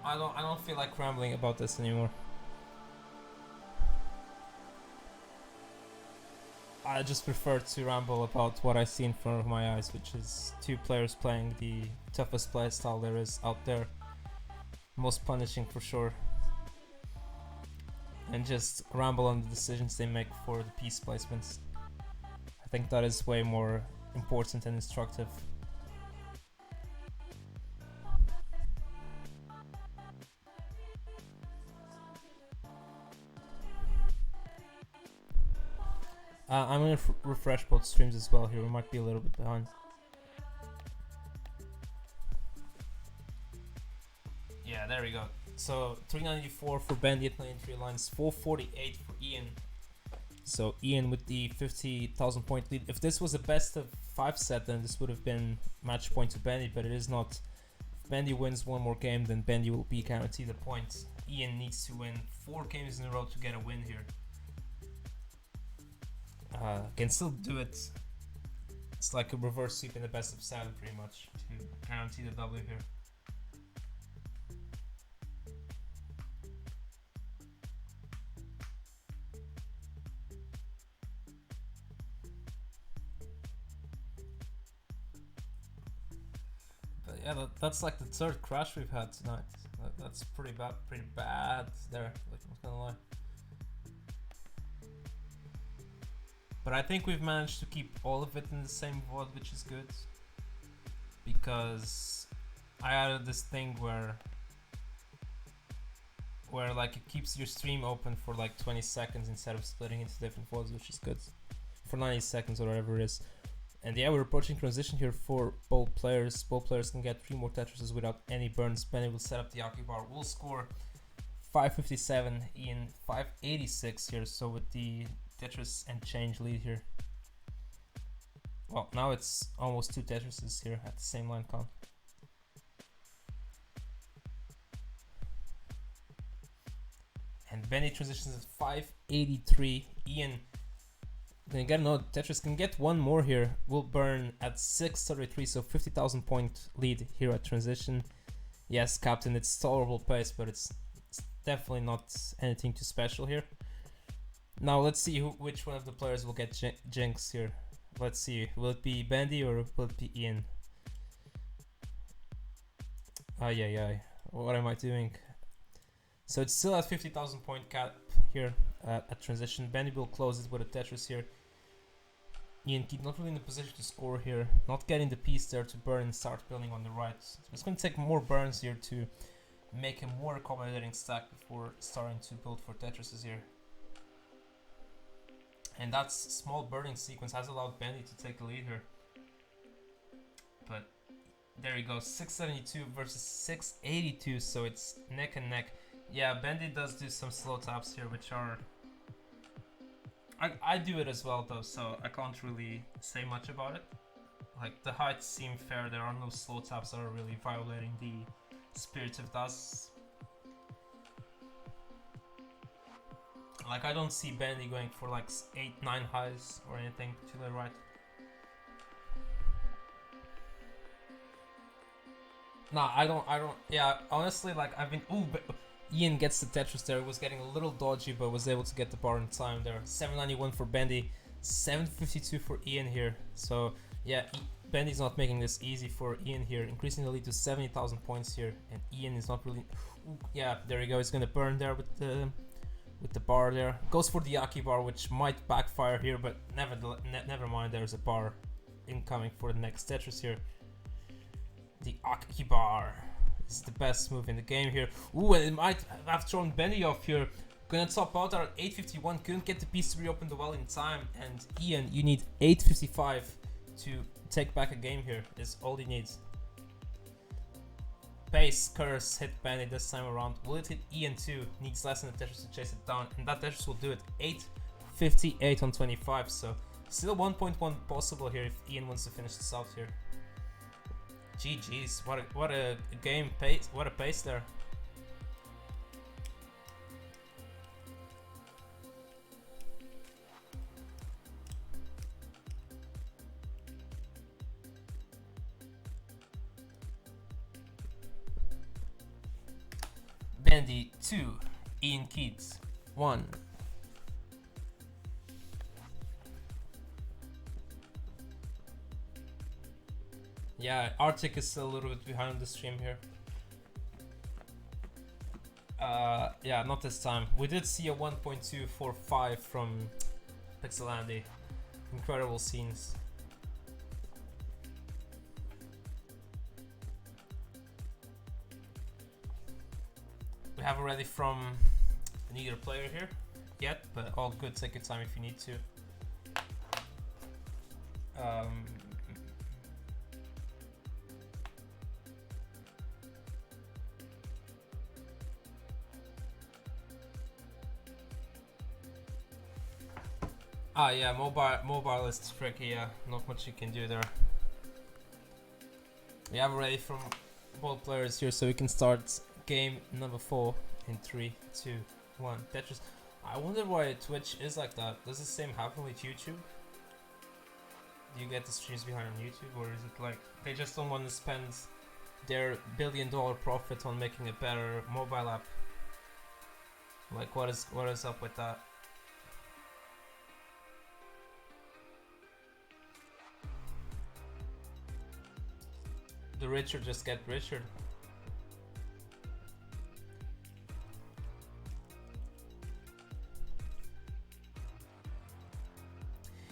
I don't feel like rambling about this anymore. I just prefer to ramble about what I see in front of my eyes, which is two players playing the toughest playstyle there is out there, most punishing for sure, and just ramble on the decisions they make for the piece placements. I think that is way more important and instructive. I'm gonna refresh both streams as well here, we might be a little bit behind. Yeah, there we go. So 394 for Bendy at 93 lines, 448 for Ian. So Ian with the 50,000 point lead. If this was a best of 5 set, then this would have been match point to Bendy, but it is not. If Bendy wins one more game, then Bendy will be guaranteed a point. Ian needs to win 4 games in a row to get a win here. Can still do it. It's like a reverse sweep in the best of 7 pretty much to guarantee the W here. But yeah, that's like the third crash we've had tonight. That's pretty bad there. Like, I'm not gonna lie. But I think we've managed to keep all of it in the same VOD, which is good. Because I added this thing where like it keeps your stream open for like 20 seconds instead of splitting into different VODs, which is good. For 90 seconds or whatever it is. And yeah, we're approaching transition here for both players. Both players can get 3 more Tetrises without any burns. Benny will set up the Aki bar. We'll score 557, Ian 586 here. So with the Tetris and change lead here. Well, now it's almost 2 Tetrises here at the same line count. And Benny transitions at 583. Ian gonna get another Tetris, can get one more here. Will burn at 633, so 50,000 point lead here at transition. Yes, Captain, it's tolerable pace, but it's definitely not anything too special here. Now let's see which one of the players will get jinx here. Let's see, will it be Bendy or will it be Ian? Ay, what am I doing? So it's still at 50,000 point cap here at transition. Bendy will close it with a Tetris here. IanKeith not really in the position to score here, not getting the piece there to burn and start building on the right. So it's going to take more burns here to make a more accommodating stack before starting to build for Tetrises here. And that small burning sequence has allowed Bendy to take the lead here. But there you go, 672 versus 682, so it's neck and neck. Yeah, Bendy does do some slow taps here, which are... I do it as well though, so I can't really say much about it. Like, the heights seem fair, there are no slow taps that are really violating the spirit of DAS. Like, I don't see Bendy going for like 8-9 highs or anything to the right. Nah, I don't, yeah, honestly, like, I've been, but Ian gets the Tetris there, was getting a little dodgy, but was able to get the bar in time there. 791 for Bendy, 752 for Ian here. So, yeah, Bendy's not making this easy for Ian here, increasing the lead to 70,000 points here, and Ian is not really, yeah, there you go, he's gonna burn there with the bar there. Goes for the Aki bar, which might backfire here, but never mind, there's a bar incoming for the next Tetris here. The Aki bar is the best move in the game here. Ooh, and it might have thrown Bendy off here. Gonna top out at 851, couldn't get the piece to reopen the well in time, and Ian, you need 855 to take back a game here, is all he needs. Base curse hit Bendy this time around. Will it hit Ian too? Needs less than a Tetris to chase it down, and that Tetris will do it. 858 on 25, so still 1.1 possible here if Ian wants to finish this out here. GG's, what a game pace, what a pace there. Bendy 2, IanKeith 1. Yeah, Arctic is still a little bit behind the stream here. Yeah, not this time. We did see a 1.245 from Pixelandy. Incredible scenes. We have already from neither player here yet, but all good, take your time if you need to. Yeah, mobile is tricky, yeah, not much you can do there. We have already from both players here, so we can start game number 4 in 3, 2, 1. Tetris. I wonder why Twitch is like that. Does the same happen with YouTube? Do you get the streams behind on YouTube, or is it like they just don't want to spend their $1 billion profit on making a better mobile app? Like, what is up with that? The richer just get richer.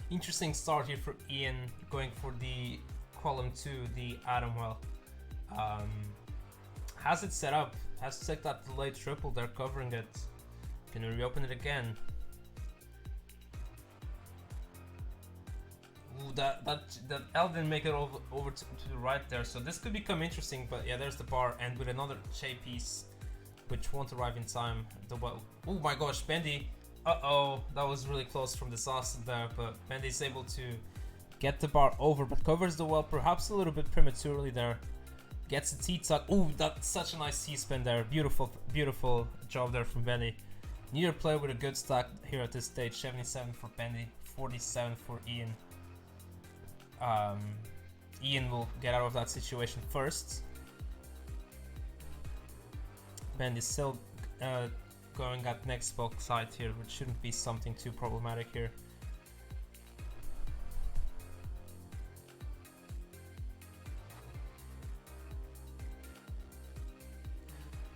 Interesting start here for Ian, going for the column 2, the Atom Well. Has it set up, has to take that delayed triple, they're covering it. Can we reopen it again? Ooh, that L didn't make it over to the right there, so this could become interesting, but yeah, there's the bar, and with another J piece, which won't arrive in time. Oh my gosh, Bendy. Uh-oh, that was really close from disaster there, but Bendy's able to get the bar over, but covers the well perhaps a little bit prematurely there. Gets the T-tuck. Ooh, that's such a nice T-spin there. Beautiful, beautiful job there from Bendy. Neither player with a good stack here at this stage. 77 for Bendy, 47 for Ian. Ian will get out of that situation first. Bendy's still going at next bulk side here, which shouldn't be something too problematic here.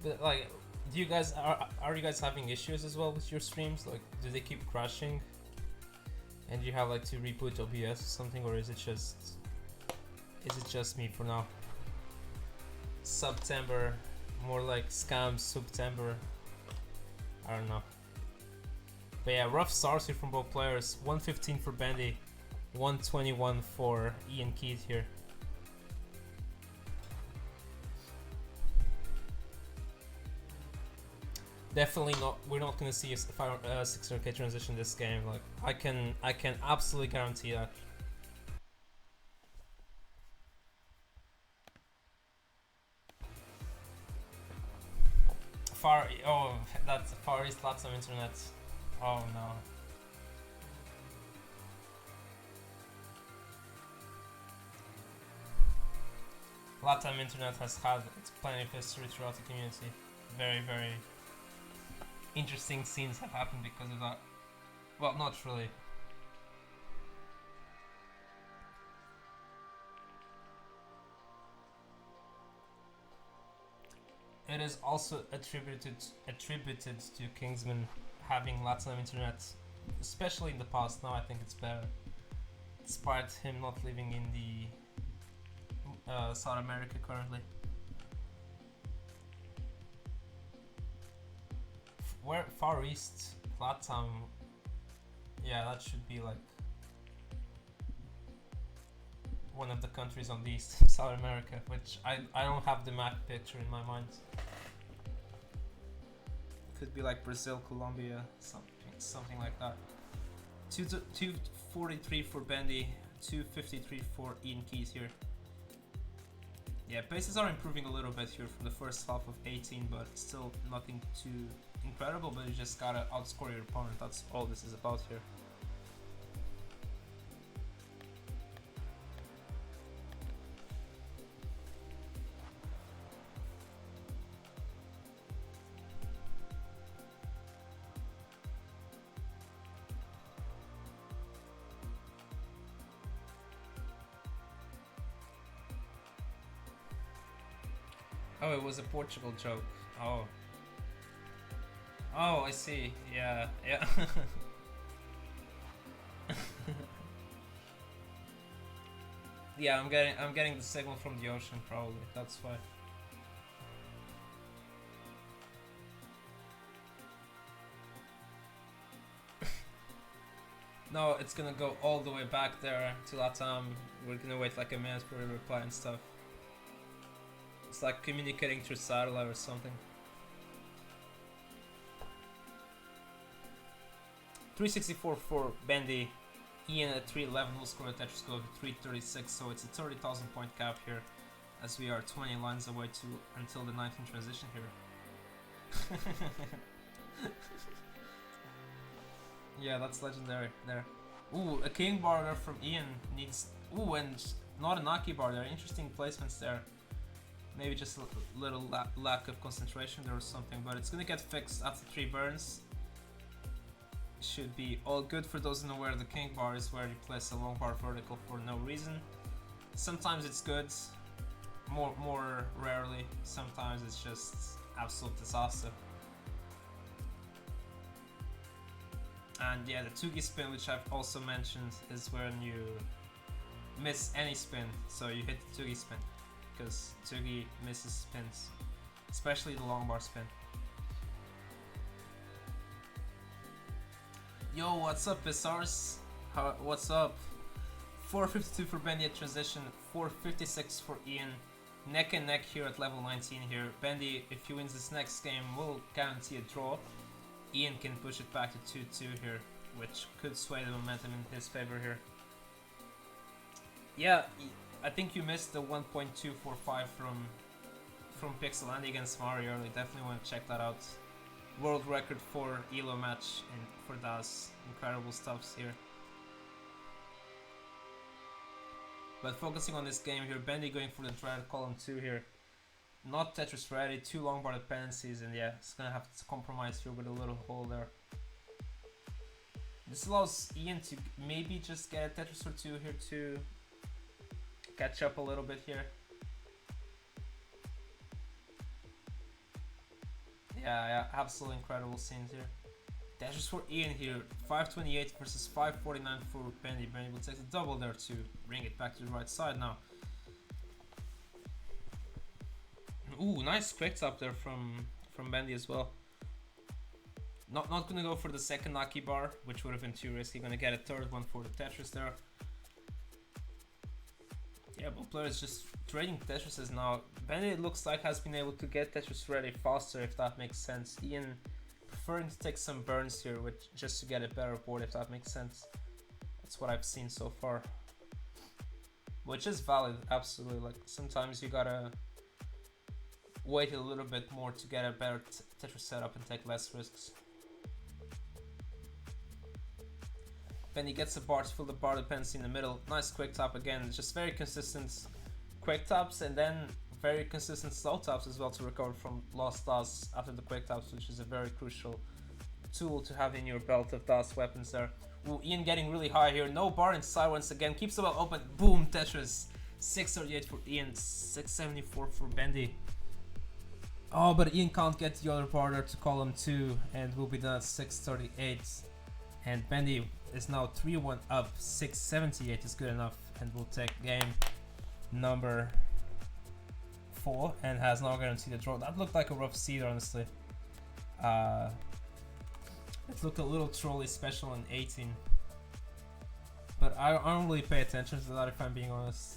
But like, do you guys are you guys having issues as well with your streams? Like, do they keep crashing? And you have like to reboot OBS or something, or is it just me for now? September, more like scam September. I don't know. But yeah, rough starts here from both players. 115 for Bendy, 121 for IanKeith here. Definitely not. We're not gonna see a 600k transition this game. Like I can absolutely guarantee that. That's Far East Latam internet. Oh no. Latam internet has had plenty of history throughout the community. Very, very interesting scenes have happened because of that. Well, not really. It is also attributed to Kingsman having Latin internet, especially in the past. Now I think it's better, despite him not living in the South America currently. Where Far East Latam? Yeah, that should be like one of the countries on the east of South America, which I don't have the map picture in my mind. Could be like Brazil, Colombia, something like that. 243 for Bendy, 253 for IanKeith here. Yeah, paces are improving a little bit here from the first half of 18, but still nothing too incredible, but you just gotta outscore your opponent. That's all this is about here. Oh, it was a Portugal joke. Oh. Oh, I see. Yeah, yeah. Yeah, I'm getting the signal from the ocean probably. That's why. No, it's gonna go all the way back there to Latam. We're gonna wait like a minute for a reply and stuff. It's like communicating through satellite or something. 364 for Bendy. Ian at 311 will score a Tetris go to 336, so it's a 30,000 point cap here, as we are 20 lines away to until the 19th transition here. Yeah, that's legendary there. Ooh, a king bar there from Ian needs. Ooh, and not a Naki bar there. Interesting placements there. Maybe just a little lack of concentration there or something, but it's gonna get fixed after 3 burns. Should be all good. For those unaware, the king bar is where you place a long bar vertical for no reason. Sometimes it's good, more rarely. Sometimes it's just absolute disaster. And yeah, the Tugi spin, which I've also mentioned, is when you miss any spin, so you hit the Tugi spin, because Tugi misses spins, especially the long bar spin. Yo, what's up, Bizarres? What's up? 452 for Bendy at transition, 456 for Ian. Neck and neck here at level 19 here. Bendy, if he wins this next game, will guarantee a draw. Ian can push it back to 2-2 here, which could sway the momentum in his favor here. Yeah, I think you missed the 1.245 from Pixel Andy against Mario early. Definitely want to check that out. World record for ELO match and for DAS. Incredible stuffs here. But focusing on this game here, Bendy going for the dread column 2 here. Not Tetris ready, 2 long bar dependencies, and yeah, it's gonna have to compromise here with a little hole there. This allows Ian to maybe just get a Tetris or 2 here to catch up a little bit here. Yeah, absolutely incredible scenes here. Tetris for Ian here, 528 versus 549 for Bendy. Bendy will take the double there to bring it back to the right side now. Ooh, nice quick tap there from Bendy as well. Not gonna go for the second Naki bar, which would have been too risky. Gonna get a third one for the Tetris there. Yeah, both players just trading Tetrises now. Bendy, it looks like, has been able to get Tetris ready faster, if that makes sense. Ian preferring to take some burns here, just to get a better board, if that makes sense. That's what I've seen so far. Which is valid, absolutely. Like, sometimes you gotta wait a little bit more to get a better Tetris setup and take less risks. Bendy gets a bar to fill the bar dependency in the middle. Nice quick tap again. It's just very consistent quick taps, and then very consistent slow taps as well to recover from lost DAS after the quick taps, which is a very crucial tool to have in your belt of DAS weapons there. Ooh, Ian getting really high here. No bar inside once again. Keeps the well open. Boom, Tetris. 638 for Ian. 674 for Bendy. Oh, but Ian can't get the other bar there to column 2, and will be done at 638. And Bendy is now 3-1 up. 678 is good enough, and will take game number 4 and has now guaranteed a draw. That looked like a rough seed, honestly. It looked a little trolly special in 18, but I don't really pay attention to that, if I'm being honest.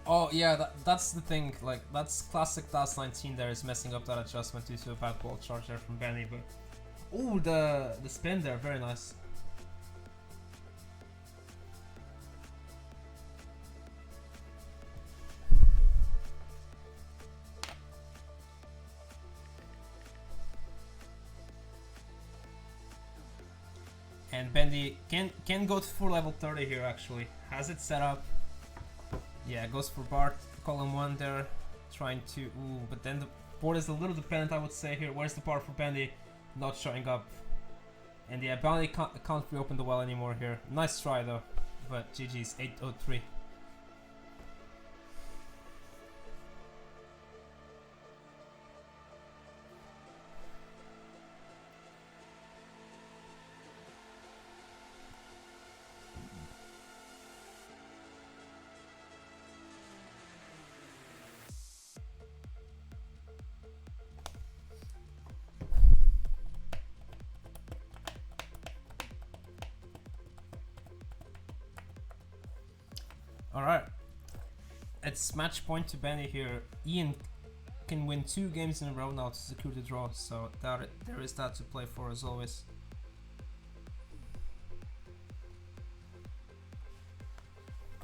Oh yeah, that's the thing, like, that's classic DAS 19 there, is messing up that adjustment due to a bad ball charge there from Bendy, but ooh, the spin there, very nice. And Bendy can go for level 30 here, actually. Has it set up. Yeah, goes for bar column 1 there, trying to, ooh, but then the board is a little dependent, I would say here. Where's the bar for Bendy? Not showing up. And yeah, Bendy can't reopen the well anymore here. Nice try though, but GG's 803. Alright, it's match point to Bendy here. Ian can win 2 games in a row now to secure the draw, so there is that to play for as always.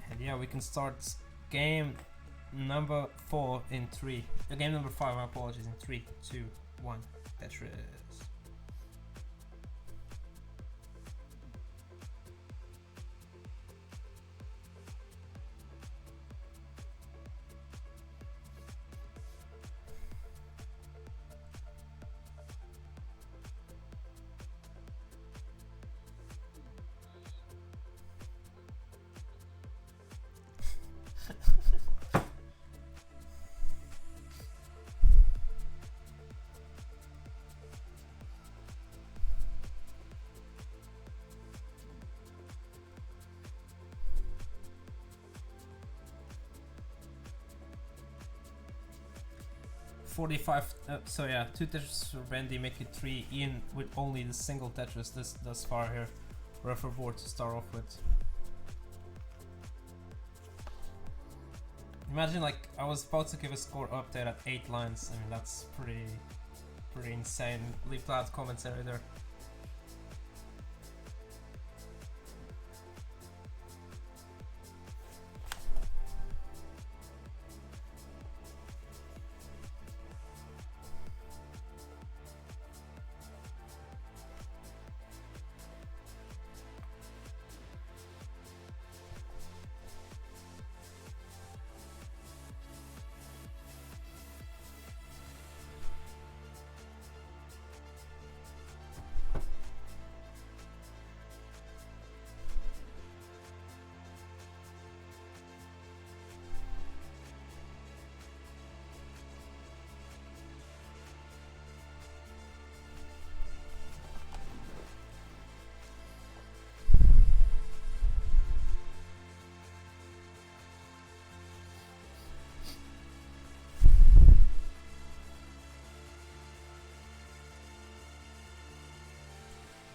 And yeah, we can start game number 4 in 3. Game number 5, my apologies, in 3, 2, 1. Tetris. 45. So yeah, 2 Tetris for Bendy, make it 3. Ian with only the single Tetris thus far here. Rougher board to start off with. Imagine like I was about to give a score update at 8 lines. I mean that's pretty insane. Leave that commentary there.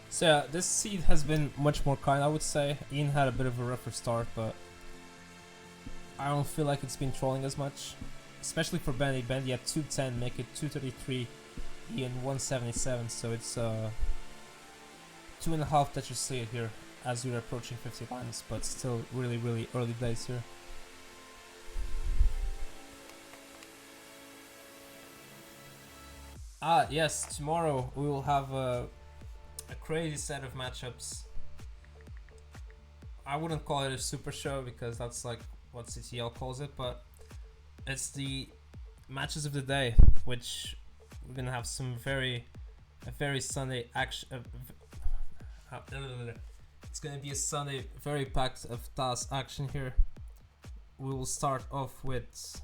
So yeah, this seed has been much more kind, I would say. Ian had a bit of a rougher start, but I don't feel like it's been trolling as much. Especially for Bendy. Bendy at 210, make it 233, Ian 177, so it's 2.5 Tetris lead here as we're approaching 50 lines, but still really early days here. Yes, tomorrow we will have a crazy set of matchups. I wouldn't call it a super show because that's like what CTL calls it, but it's the matches of the day, which we're gonna have some very Sunday action. It's gonna be a Sunday very packed of task action here. We will start off with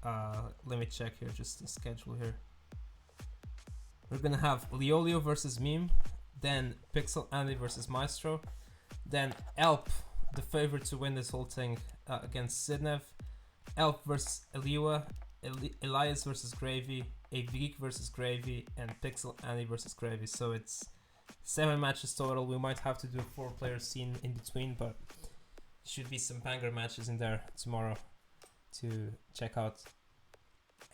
let me check here just the schedule here. We're gonna have Leolio versus Meme, then Pixel Andy versus Maestro, then Elp, the favorite to win this whole thing, against Sidnev, Elp versus Eliwa, Elias versus Gravy, a Geek versus Gravy, and Pixel Andy versus Gravy. So it's 7 matches total. We might have to do a 4-player scene in between, but should be some banger matches in there tomorrow to check out.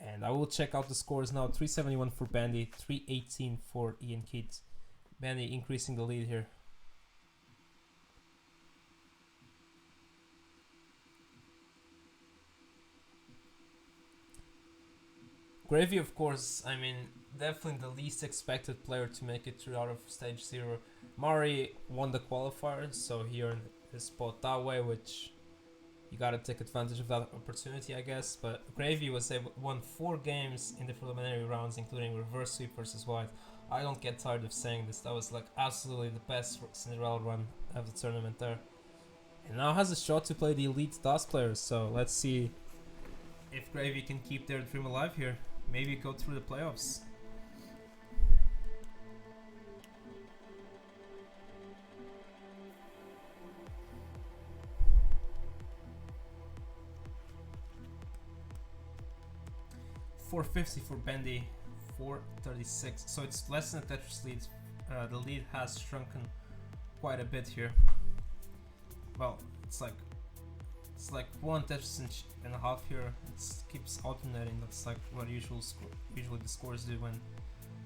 And I will check out the scores now. 371 for Bendy, 318 for IanKeith. Bendy increasing the lead here. Gravy, of course, I mean, definitely the least expected player to make it through out of stage 0. Mari won the qualifier, so he earned his spot that way, which you gotta take advantage of that opportunity, I guess. But Gravy won 4 games in the preliminary rounds, including reverse sweep versus white. I don't get tired of saying this. That was like absolutely the best Cinderella run of the tournament there. And now has a shot to play the elite DOS players. So let's see if Gravy can keep their dream alive here. Maybe go through the playoffs. $450 for Bendy, 436. So it's less than a Tetris lead. The lead has shrunken quite a bit here. Well, it's like 1 Tetris and a half here. It keeps alternating. That's like what usually the scores do when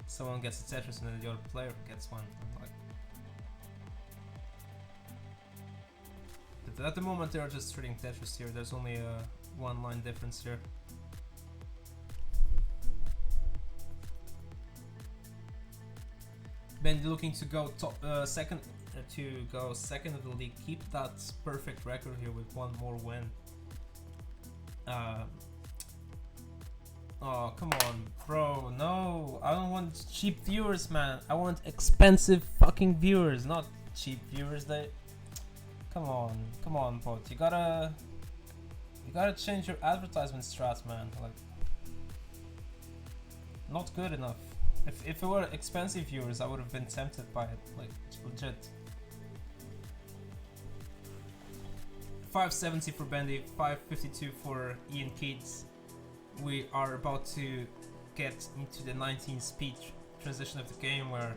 someone gets a Tetris and then the other player gets one. But at the moment they are just trading Tetris here. There's only a 1 line difference here. Bendy looking to go second of the league, keep that perfect record here with 1 more win. Oh, come on, bro. No, I don't want cheap viewers, man. I want expensive fucking viewers, not cheap viewers. Come on, bot. You gotta change your advertisement strat, man. Like, not good enough. If it were expensive viewers, I would have been tempted by it, like legit. 570 for Bendy, 552 for IanKeith. We are about to get into the 19 speed transition of the game where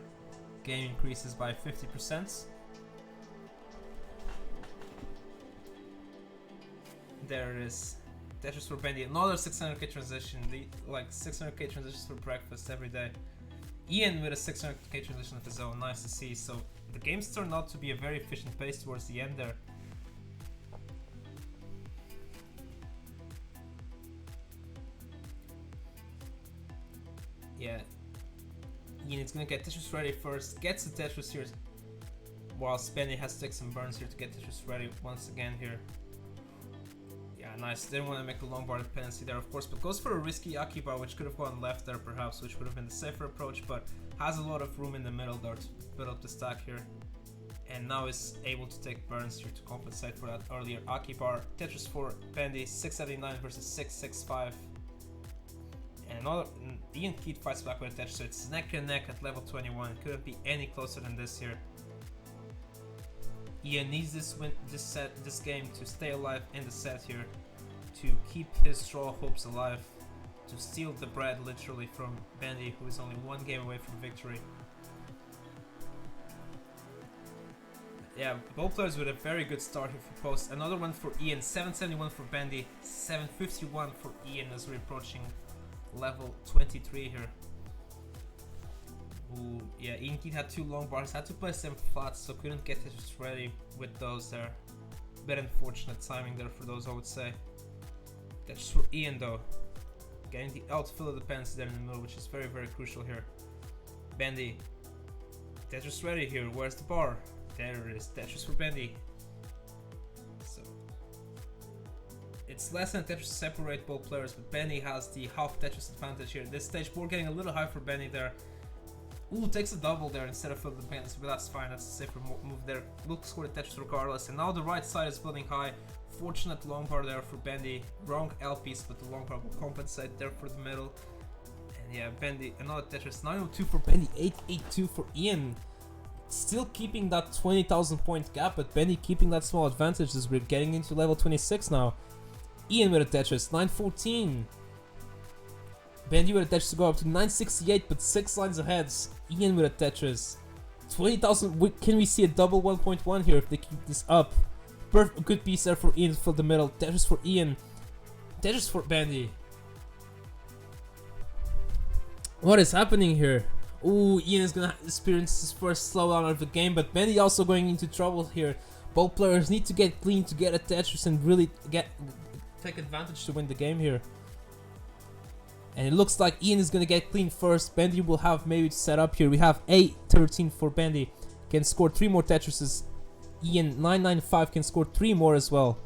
game increases by 50%. There it is. Tetris for Bendy, another 600k transition, like 600k transitions for breakfast every day. Ian with a 600k transition of his own, nice to see. So the game's turned out to be a very efficient pace towards the end there. Yeah, Ian is gonna get Tetris ready first, gets the Tetris here, whilst Bendy has to take some burns here to get Tetris ready once again here. Yeah, nice. Didn't want to make a long bar dependency there, of course, but goes for a risky Akibar, which could have gone left there perhaps, which would have been the safer approach, but has a lot of room in the middle there to build up the stack here. And now is able to take burns here to compensate for that earlier Akibar. Tetris for Bendy, 679 versus 665. And another IanKeith fights back with a Tetris, so it's neck and neck at level 21. Couldn't be any closer than this here. Ian needs this game to stay alive in the set here, to keep his draw hopes alive, to steal the bread literally from Bendy, who is only one game away from victory. Yeah, both players with a very good start here for post. Another one for Ian, 771 for Bendy, 751 for Ian as we're approaching level 23 here. Ooh, yeah, IanKeith had two long bars, had to place them flat, so couldn't get it ready with those there. Bit unfortunate timing there for those, I would say. That's for Ian though. Getting the outfill dependency there in the middle, which is very, very crucial here. Bendy. Tetris ready here, where's the bar? There it is, Tetris for Bendy. So it's less than Tetris to separate both players, but Bendy has the half Tetris advantage here. This stage board getting a little high for Bendy there. Ooh, takes a double there instead of full dependency, but that's fine, that's a safer move there. Will score the Tetris regardless, and now the right side is building high. Fortunate long bar there for Bendy. Wrong L piece, but the long bar will compensate there for the middle. And yeah, Bendy, another Tetris. 902 for Bendy, 882 for Ian. Still keeping that 20,000 point gap, but Bendy keeping that small advantage as we're getting into level 26 now. Ian with a Tetris, 914. Bendy with a Tetris to go up to 968, but 6 lines ahead. Ian with a Tetris. 20,000. Can we see a double 1.1 here if they keep this up? Perfect, good piece there for Ian for the middle. Tetris for Ian. Tetris for Bendy. What is happening here? Ooh, Ian is gonna experience his first slowdown of the game, but Bendy also going into trouble here. Both players need to get clean to get a Tetris and really take advantage to win the game here. And it looks like Ian is gonna get clean first. Bendy will have maybe to set up here. We have 813 for Bendy. Can score 3 more Tetrises. Ian 995 can score 3 more as well.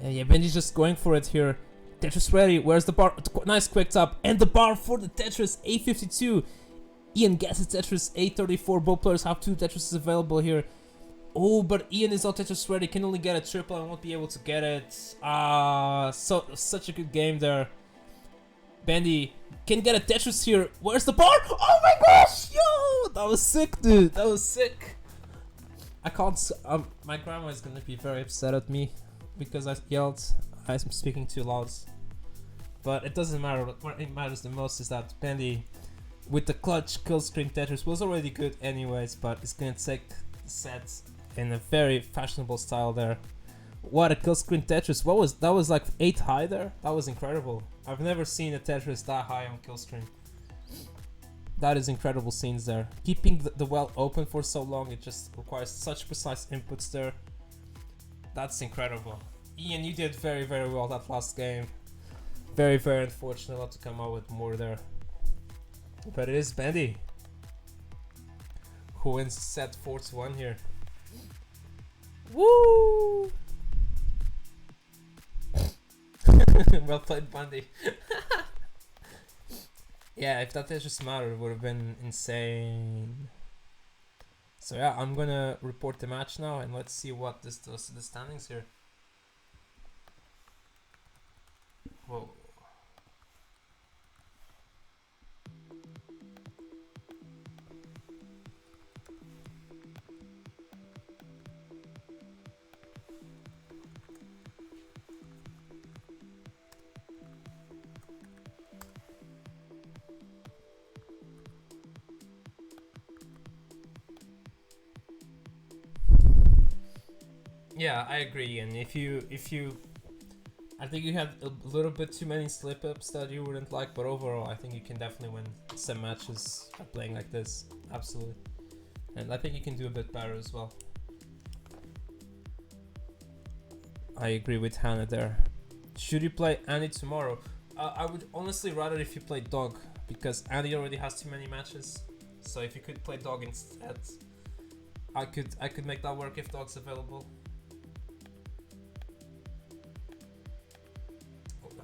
And yeah, Bendy's just going for it here. Tetris ready. Where's the bar? Nice quick tap. And the bar for the Tetris. 852. Ian gets a Tetris. 834. Both players have 2 Tetrises available here. Oh, but Ian is not Tetris ready. Can only get a triple and won't be able to get it. Such a good game there. Bendy can get a Tetris here. Where's the bar? Oh my gosh! Yo! That was sick, dude. That was sick. I can't... my grandma is gonna be very upset at me because I yelled. I'm speaking too loud. But it doesn't matter. What it matters the most is that Bendy, with the clutch kill screen Tetris, was already good anyways, but it's gonna take the set in a very fashionable style there. What a kill screen Tetris. That was like 8 high there? That was incredible. I've never seen a Tetris that high on kill screen. That is incredible scenes there. Keeping the well open for so long, it just requires such precise inputs there. That's incredible. Ian, you did very, very well that last game. Very, very unfortunate not to come out with more there. But it is Bendy who wins set 4-1 here. Woo! Well played, Bendy. Yeah, if that Tetris mattered, it would have been insane. So yeah, I'm gonna report the match now and let's see what this does to the standings here. Whoa. Yeah, I agree. And if you, I think you had a little bit too many slip ups that you wouldn't like, but overall, I think you can definitely win some matches by playing like this. Absolutely. And I think you can do a bit better as well. I agree with Hannah there. Should you play Andy tomorrow? I would honestly rather if you play Dog, because Andy already has too many matches. So if you could play Dog instead, I could make that work if Dog's available.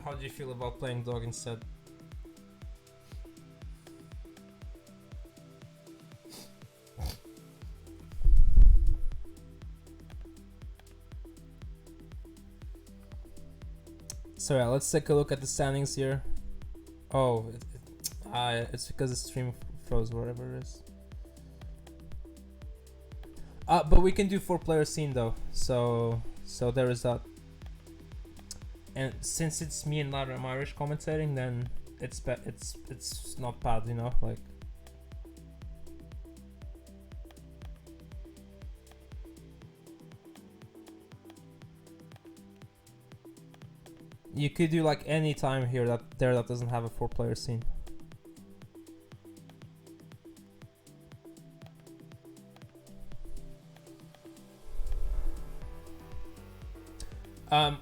How do you feel about playing Dog instead? So yeah, let's take a look at the standings here. Oh, it's because the stream froze, whatever it is. But we can do 4-player scene though, so there is that. And since it's me and Lara Irish commentating, then it's not bad, you know, like. You could do like any time here that doesn't have a 4-player scene.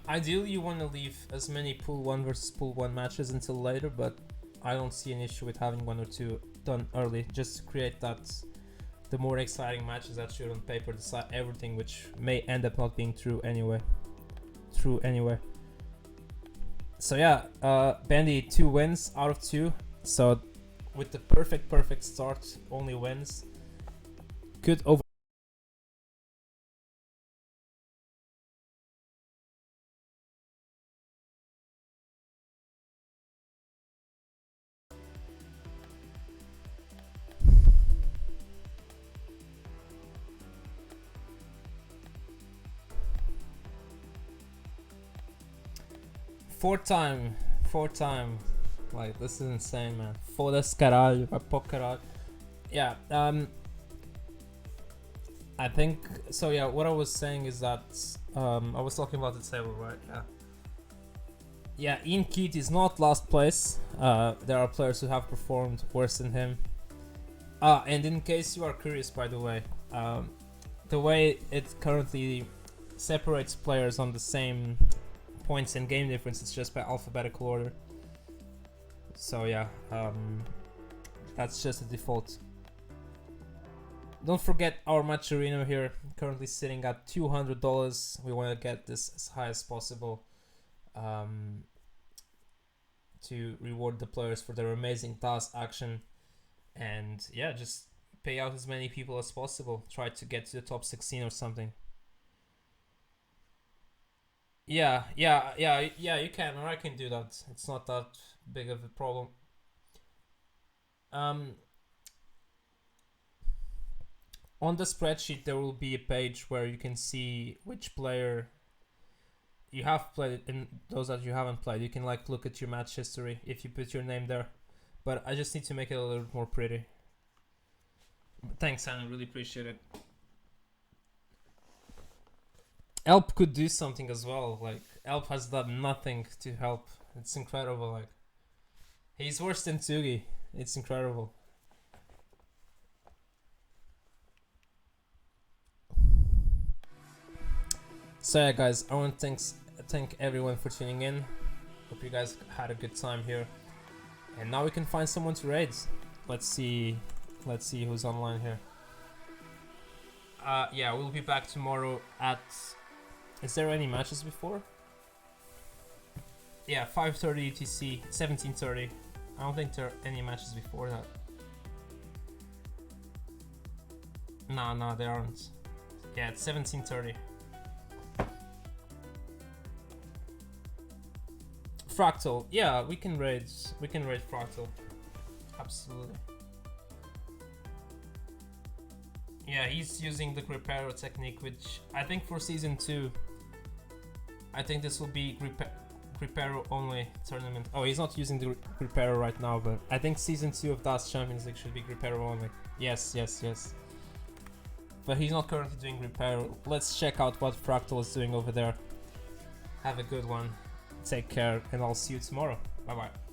Ideally you want to leave as many pool 1 versus pool 1 matches until later, but I don't see an issue with having 1 or 2 done early, just to create that the more exciting matches that should on paper decide everything, which may end up not being true anyway. So yeah, Bendy 2 wins out of 2, so with the perfect start, only wins. Good over. Four time, like this is insane, man. Foda-se caralho, vai pro caralho. Yeah, I think so. Yeah, what I was saying is that I was talking about the table, right? Yeah, IanKeith is not last place. There are players who have performed worse than him. And in case you are curious, by the way, the way it currently separates players on the same points and game difference is just by alphabetical order. So yeah, that's just the default. Don't forget our match arena here, currently sitting at $200. We want to get this as high as possible to reward the players for their amazing task action, and yeah, just pay out as many people as possible. Try to get to the top 16 or something. Yeah, you can, or I can do that. It's not that big of a problem. On the spreadsheet there will be a page where you can see which player you have played and those that you haven't played. You can like look at your match history if you put your name there, but I just need to make it a little bit more pretty. Thanks, Anna, really appreciate it. Elp could do something as well. Like Elp has done nothing to help. It's incredible. Like he's worse than Tsugi. It's incredible. So yeah, guys, I want to thank everyone for tuning in. Hope you guys had a good time here. And now we can find someone to raid. Let's see who's online here. Yeah, we'll be back tomorrow at. Is there any matches before? Yeah, 5:30 UTC, 17:30. I don't think there are any matches before that. No, there aren't. Yeah, it's 17:30. Fractal, yeah, we can raid Fractal. Absolutely. Yeah, he's using the Gripero technique, which I think for season 2, I think this will be Gripero only tournament. Oh, he's not using the Gripero right now, but I think season 2 of DAS Champions League should be Gripero only. Yes. but he's not currently doing repair. Let's check out what Fractal is doing over there. Have a good one, take care, and I'll see you tomorrow. Bye bye.